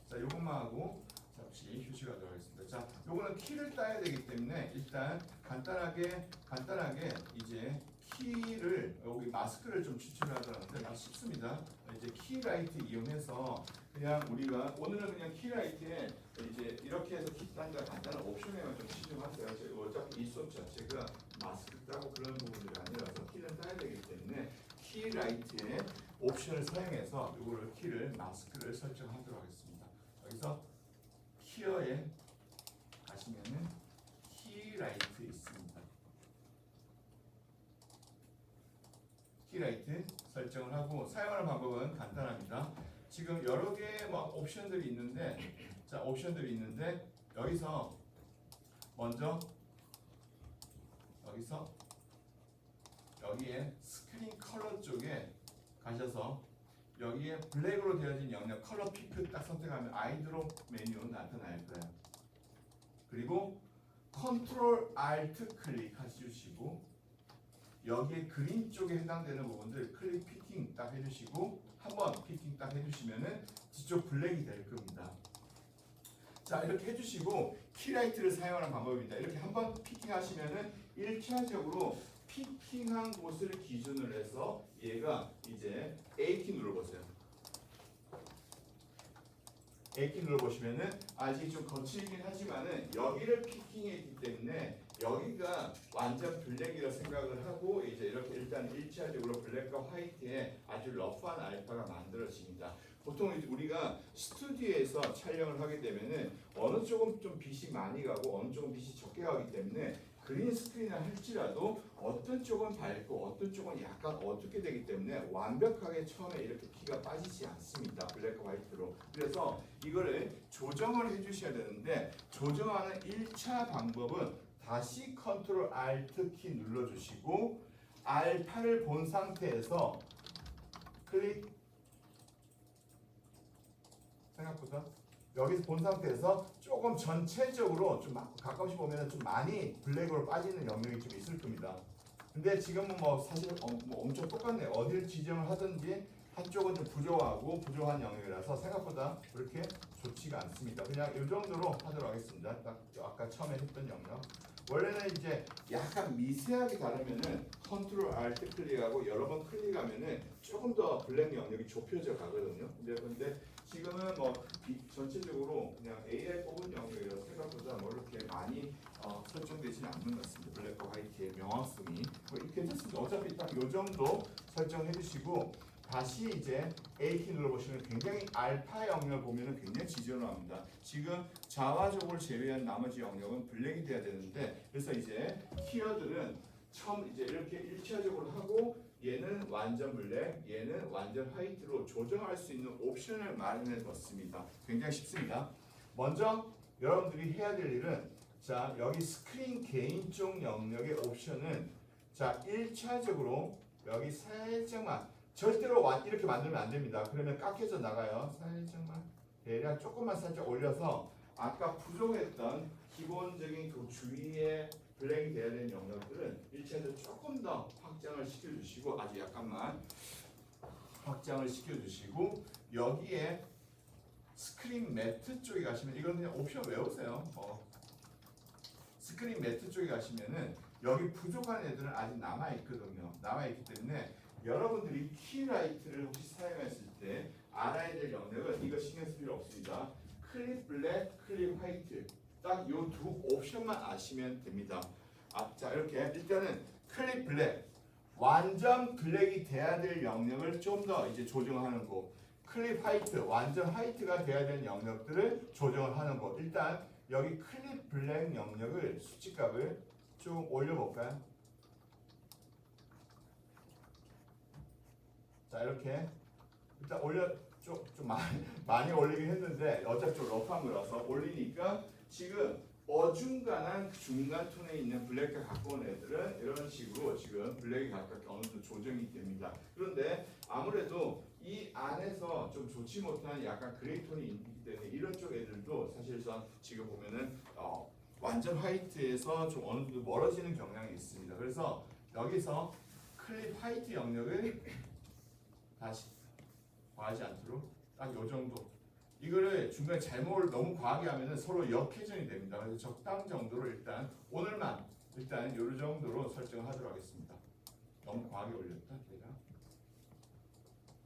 자 요것만 하고 잠시 휴식하도록 하겠습니다. 자 요거는 키를 따야 되기 때문에 일단 간단하게 이제 키를 여기 마스크를 좀 추출하자는데 아주 쉽습니다. 이제 키라이트 이용해서 그냥 우리가 오늘은 그냥 키라이트에 이제 이렇게 해서 키단과 간단한 옵션에만 좀 치중하세요. 어차피 이 수업 자체가 마스크 따고 그런 부분들이 아니라서 키는 따야 되기 때문에 키라이트의 옵션을 사용해서 이거를 키를 마스크를 설정하도록 하겠습니다. 여기서 키어에 가시면은 키라이트 있습니다. 키라이트 설정을 하고 사용하는 방법은 간단합니다. 지금 여러 개의 옵션들이 있는데 여기서 먼저 여기에 스크린 컬러 쪽에 가셔서 여기에 블랙으로 되어진 영역 컬러 피크 딱 선택하면 아이드롭 메뉴 나타날 거예요. 그리고 컨트롤 알트 클릭 해주시고 여기에 그린 쪽에 해당되는 부분들 클릭 피킹 딱 해주시고 한번 피킹 딱 해주시면은 뒤쪽 블랙이 될 겁니다. 자 이렇게 해주시고 키라이트를 사용하는 방법입니다. 이렇게 한번 피킹하시면은 1차적으로 피킹한 곳을 기준으로 해서 얘가 이제 A키 눌러보세요. A키 눌러보시면은 아직 좀 거칠긴 하지만은 여기를 피킹했기 때문에 여기가 완전 블랙이라 생각을 하고 이제 이렇게 일단 1차적으로 블랙과 화이트에 아주 러프한 알파가 만들어집니다. 보통 이제 우리가 스튜디오에서 촬영을 하게 되면은 어느 쪽은 좀 빛이 많이 가고 어느 쪽은 빛이 적게 가기 때문에 그린 스크린을 할지라도 어떤 쪽은 밝고 어떤 쪽은 약간 어둡게 되기 때문에 완벽하게 처음에 이렇게 피가 빠지지 않습니다. 블랙과 화이트로. 그래서 이거를 조정을 해주셔야 되는데 조정하는 1차 방법은 다시 컨트롤 알트 키 눌러주시고 알파를 본 상태에서 클릭 생각보다 여기서 본 상태에서 조금 전체적으로 좀 가끔씩 보면 좀 많이 블랙으로 빠지는 영역이 좀 있을 겁니다. 근데 지금은 사실 엄청 똑같네요. 어디를 지정을 하든지 한쪽은 좀 부족한 영역이라서 생각보다 그렇게 좋지가 않습니다. 그냥 이 정도로 하도록 하겠습니다. 딱 아까 처음에 했던 영역. 원래는 이제 약간 미세하게 다르면은 컨트롤 알트 클릭하고 여러 번 클릭하면은 조금 더 블랙 영역이 좁혀져 가거든요. 근데 지금은 전체적으로 그냥 AI 뽑은 영역이라서 생각보다 이렇게 많이 설정되지는 않는 것 같습니다. 블랙과 화이트의 명확성이 괜찮습니다. 어차피 딱 이 정도 설정해 주시고 다시 이제 A키 눌러보시면 굉장히 알파 영역을 보면은 굉장히 지저분합니다. 지금 좌와족을 제외한 나머지 영역은 블랙이 돼야 되는데 그래서 이제 키어들은 처음 이제 이렇게 1차적으로 하고 얘는 완전 블랙, 얘는 완전 화이트로 조정할 수 있는 옵션을 마련해 뒀습니다. 굉장히 쉽습니다. 먼저 여러분들이 해야 될 일은 자 여기 스크린 개인 쪽 영역의 옵션은 자 1차적으로 여기 살짝만 절대로 이렇게 만들면 안 됩니다. 그러면 깎여져 나가요. 살짝만 대략 조금만 살짝 올려서 아까 부족했던 기본적인 그 주위에 블랙이 돼야 되는 영역들은 1차적으로 조금 더 확장을 시켜주시고 아주 약간만 확장을 시켜주시고 여기에 스크린 매트 쪽에 가시면 이건 그냥 옵션 외우세요. 스크린 매트 쪽에 가시면은 여기 부족한 애들은 아직 남아있거든요. 남아있기 때문에 여러분들이 키라이트를 혹시 사용했을 때 알아야 될 영역은 이거 신경 쓸 필요 없습니다. 클립 블랙, 클립 화이트 딱 요 두 옵션만 아시면 됩니다. 자 이렇게 일단은 클립 블랙 완전 블랙이 돼야 될 영역을 좀 더 이제 조정하는 거. 클립 화이트 완전 화이트가 돼야 되는 영역들을 조정을 하는 거. 일단 여기 클립 블랙 영역을 수치값을 좀 올려볼까요? 자 이렇게 일단 좀 많이 올리긴 했는데 어차피 좀 러프한 거라서 올리니까 지금 어중간한 중간 톤에 있는 블랙과 가까운 애들은 이런 식으로 지금 블랙이 가깝게 어느 정도 조정이 됩니다. 그런데 아무래도 이 안에서 좀 좋지 못한 약간 그레이 톤이 있기 때문에 이런 쪽 애들도 사실상 지금 보면은 완전 화이트에서 좀 어느 정도 멀어지는 경향이 있습니다. 그래서 여기서 클립 화이트 영역을 다시 과하지 않도록 딱 요 정도. 이거를 중간에 잘못 너무 과하게 하면은 서로 역회전이 됩니다. 그래서 적당 정도로 일단 오늘만 일단 요 정도로 설정을 하도록 하겠습니다. 너무 과하게 올렸다 제가.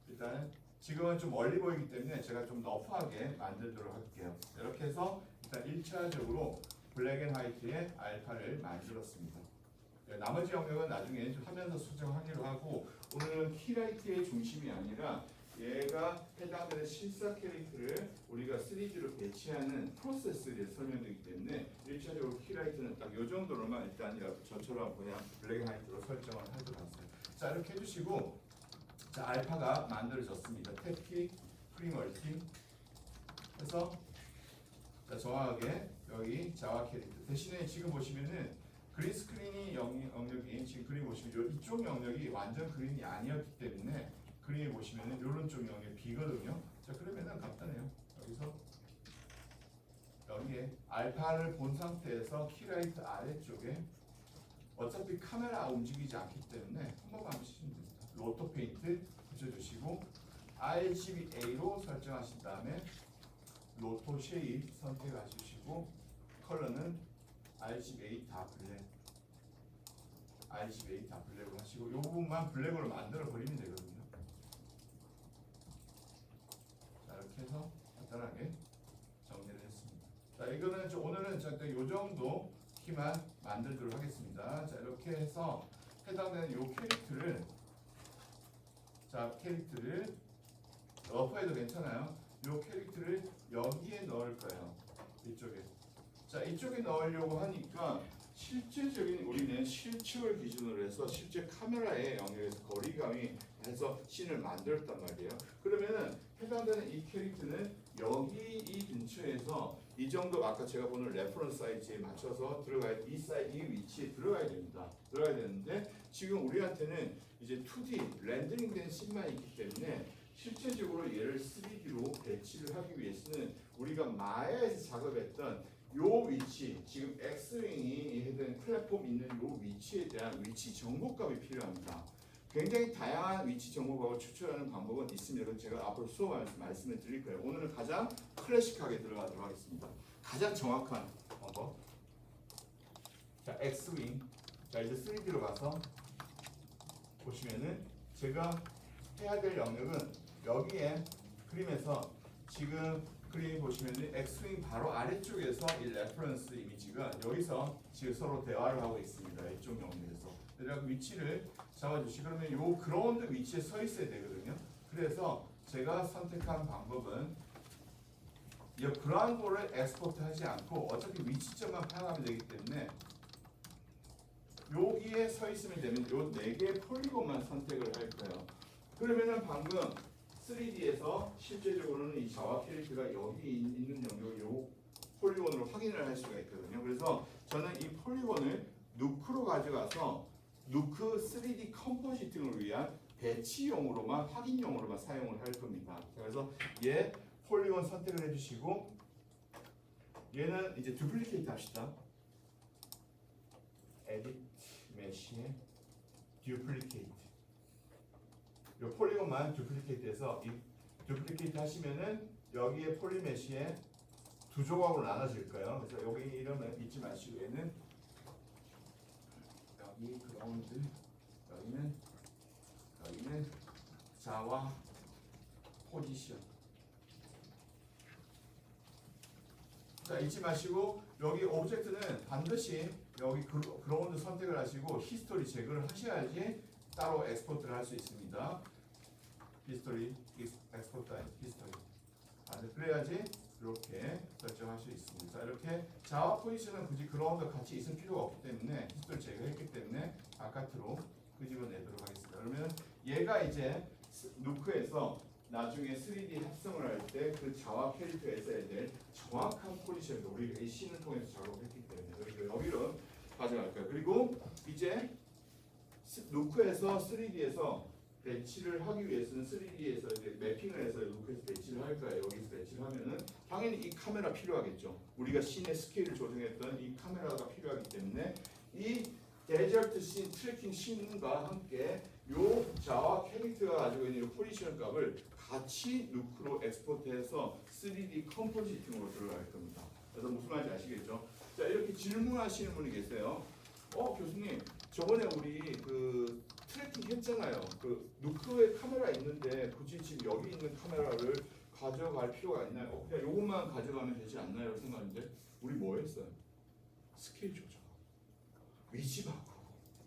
일단 지금은 좀 멀리 보이기 때문에 제가 좀 러프하게 만들도록 할게요. 이렇게 해서 일단 1차적으로 블랙 앤 화이트의 알파를 만들었습니다. 나머지 영역은 나중에 좀 하면서 수정하기로 하고 오늘은 키라이트의 중심이 아니라 얘가 해당되는 실사 캐릭터를 우리가 3D로 배치하는 프로세스에 설명되기 때문에 1차적으로 키라이트는 딱 이 정도로만 일단 저처럼 그냥 블랙 앤 화이트로 설정을 하도록 하세요. 자 이렇게 해주시고 자 알파가 만들어졌습니다. 탭키 프리멀티 해서 자 정확하게 여기 자와 캐릭터 대신에 지금 보시면은 그린 스크린이 영역이 지금 그림 보시면 이쪽 영역이 완전 그린이 아니었기 때문에 그림에 보시면은 이런 쪽 영역이 비거든요. 자 그러면은 간단해요. 여기서 여기에 알파를 본 상태에서 키라이트 아래쪽에 어차피 카메라 움직이지 않기 때문에 한 번만 하시면 됩니다. 로토 페인트 붙여주시고 RGBA로 설정하신 다음에 로토 쉐입 선택하시고 컬러는 RGBA 다 블랙 RGBA 다 블랙으로 하시고 이 부분만 블랙으로 만들어 버리면 되거든요. 자 이렇게 해서 간단하게 정리를 했습니다. 자 이거는 오늘은 이 정도 키만 만들도록 하겠습니다. 자 이렇게 해서 해당되는 이 캐릭터를 캐릭터를 러프해도 괜찮아요. 이 캐릭터를 여기에 넣을 거예요. 이쪽에. 자 이쪽에 넣으려고 하니까 실제적인 우리는 실측을 기준으로 해서 실제 카메라의 영역에서 거리감이 해서 씬을 만들었단 말이에요. 그러면은 해당되는 이 캐릭터는 여기 이 근처에서 이 정도 아까 제가 보는 레퍼런스 사이즈에 맞춰서 이 위치에 들어가야 됩니다. 들어가야 되는데 지금 우리한테는 이제 2D 렌더링된 씬만 있기 때문에 실제적으로 얘를 3D로 배치를 하기 위해서는 우리가 마야에서 작업했던 요 위치, 지금 X윙이 해당 플랫폼 있는 요 위치에 대한 위치 정보값이 필요합니다. 굉장히 다양한 위치 정보값을 추출하는 방법은 있습니다. 그래서 제가 앞으로 수업하면서 말씀을 드릴 거예요. 오늘은 가장 클래식하게 들어가도록 하겠습니다. 가장 정확한 방법. 자, X윙. 자, 이제 3D로 가서 보시면은 제가 해야 될 영역은 여기에 그림에서 지금 그림 보시면은 X윙 바로 아래쪽에서 이 레퍼런스 이미지가 여기서 지금 서로 대화를 하고 있습니다. 이쪽 영역에서. 내가 그 위치를 잡아주시. 그러면 요 그라운드 위치에 서 있어야 되거든요. 그래서 제가 선택한 방법은 이 그라운드를 엑스포트 하지 않고 어차피 위치점만 파악하면 되기 때문에 여기에 서 있으면 되면 요 4개의 폴리곤만 선택을 할 거예요. 그러면은 방금 3D에서 실제적으로는 이 자와 캐릭터가 여기 있는 영역을 요 폴리곤으로 확인을 할 수가 있거든요. 그래서 저는 이 폴리곤을 누크로 가져가서 누크 3D 컴포지팅을 위한 배치용으로만 확인용으로만 사용을 할 겁니다. 그래서 얘 폴리곤 선택을 해주시고 얘는 이제 듀플리케이트 합시다. 에디트 메시에 듀플리케이트. 요 폴리곤만 듀플리케이트해서 이 듀플리케이트 하시면은 여기에 폴리메시에 두 조각으로 나눠질 거예요. 그래서 여기 이름은 잊지 마시고 얘는 여기 그라운드, 여기는 자와 포지션. 자, 잊지 마시고 여기 오브젝트는 반드시 여기 그라운드 선택을 하시고 히스토리 제거를 하셔야지 따로 엑스포트를 할 수 있습니다. 히스토리, 엑스포트 히스토리. 그래야지 이렇게 설정할 수 있습니다. 이렇게 자와 포지션은 굳이 그라운드 같이 있을 필요가 없기 때문에 히스토리 제거했기 때문에 바깥으로 끄집어내도록 하겠습니다. 그러면 얘가 이제 누크에서 나중에 3D 합성을 할 때 그 자와 캐릭터에 써야 될 정확한 포지션을 우리가 이 씬을 통해서 작업했기 때문에 그래서 여기로 가져갈 거예요. 그리고 이제 누크에서 3D에서 배치를 하기 위해서는 3D에서 이제 매핑을 해서 누크에서 배치를 할 거예요. 여기서 배치를 하면은 당연히 이 카메라 필요하겠죠. 우리가 씬의 스케일을 조정했던 이 카메라가 필요하기 때문에 이 데저트 씬 트래킹 씬과 함께 요 자와 캐릭터가 가지고 있는 이 포지션 값을 같이 누크로 엑스포트해서 3D 컴포지팅으로 들어갈 겁니다. 그래서 무슨 말인지 아시겠죠? 자, 이렇게 질문하시는 분이 계세요. 교수님, 저번에 우리 그 트래킹 했잖아요. 그 누크에 카메라 있는데 굳이 지금 여기 있는 카메라를 가져갈 필요가 있나요? 그냥 요것만 가져가면 되지 않나요? 생각하는데 우리 뭐 했어요? 스케일 조정, 위치 바꾸고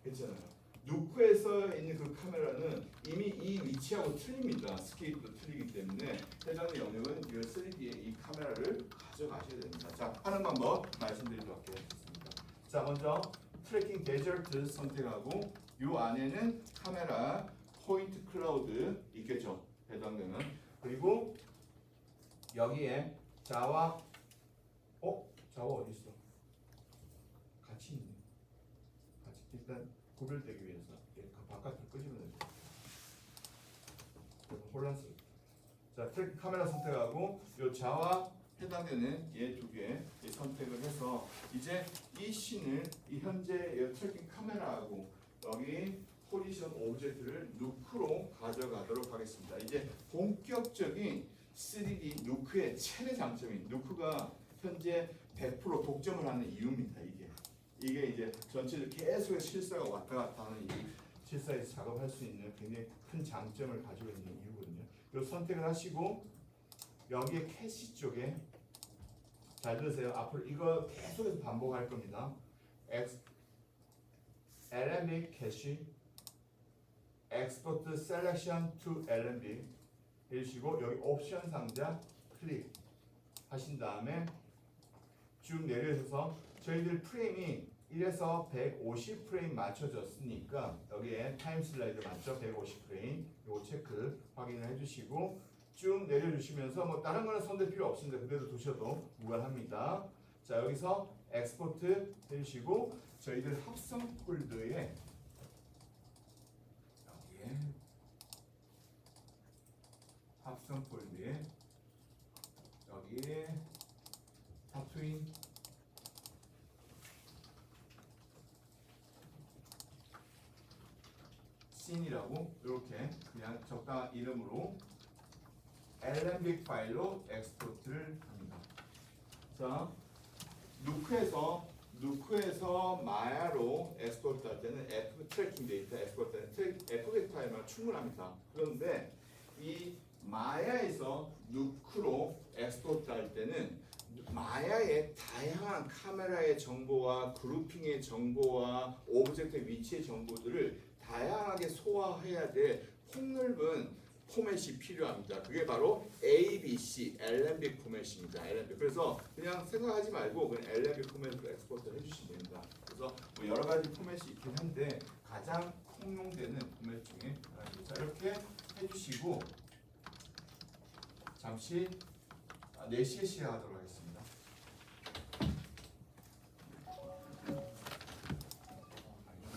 했잖아요. 누크에서 있는 그 카메라는 이미 이 위치하고 틀립니다. 스케일도 틀리기 때문에 해당 영역은 이 3D의 이 카메라를 가져가셔야 됩니다. 자, 하는 방법 말씀드리도록 하겠습니다. 자, 먼저 트래킹 데저트 선택하고 이 안에는 카메라 포인트 클라우드 있겠죠. 해당되는. 그리고 여기에 자와 자와 어디 있어? 같이 있네. 같이 일단 구별되기 위해서 그 바깥으로 끄집어내죠. 혼란스럽다. 자, 트래킹 카메라 선택하고 이 자와 해당되는 얘 두 개 선택을 해서 이제 이 씬을 이 현재 이 트래킹 카메라하고 여기 포지션 오브젝트를 누크로 가져가도록 하겠습니다. 이제 본격적인 3D 누크의 최대 장점인 누크가 현재 100% 독점을 하는 이유입니다. 이게 이제 전체적으로 계속 실사가 왔다 갔다 하는 이 실사에서 작업할 수 있는 굉장히 큰 장점을 가지고 있는 이유거든요. 이 선택을 하시고 여기에 캐시 쪽에 잘 들으세요. 앞으로 이거 계속해서 반복할 겁니다. LMB 캐시 Export Selection to LMB 해주시고 여기 옵션 상자 클릭 하신 다음에 쭉 내려주셔서 저희들 프레임이 1에서 150 프레임 맞춰졌으니까 여기에 타임 슬라이드 맞죠? 150 프레임 요거 체크 확인을 해주시고 쭉 내려주시면서 뭐 다른 거는 손댈 필요 없습니다. 그대로 두셔도 무관합니다. 자, 여기서 엑스포트 해주시고 저희들 합성 폴더에 여기에 합성 폴더에 여기에 타투인 씬이라고 이렇게 그냥 적당한 이름으로 LMB 파일로 엑스포트를 합니다. 자, 누크에서 마야로 엑스포트 할 때는 F 트래킹 데이터 엑스포트 할 때는 FBAC 파일만 충분합니다. 그런데 이 마야에서 누크로 엑스포트 할 때는 마야의 다양한 카메라의 정보와 그룹핑의 정보와 오브젝트의 위치의 정보들을 다양하게 소화해야 될 폭넓은 포맷이 필요합니다. 그게 바로 ABC, LMB 포맷입니다. LMB. 그래서 그냥 생각하지 말고 그냥 LMB 포맷으로 엑스포트를 해주시면 됩니다. 그래서 뭐 여러 가지 포맷이 있긴 한데 가장 통용되는 포맷 중에 하나입니다. 자, 이렇게 해주시고 잠시 4시에 시작하도록 하겠습니다.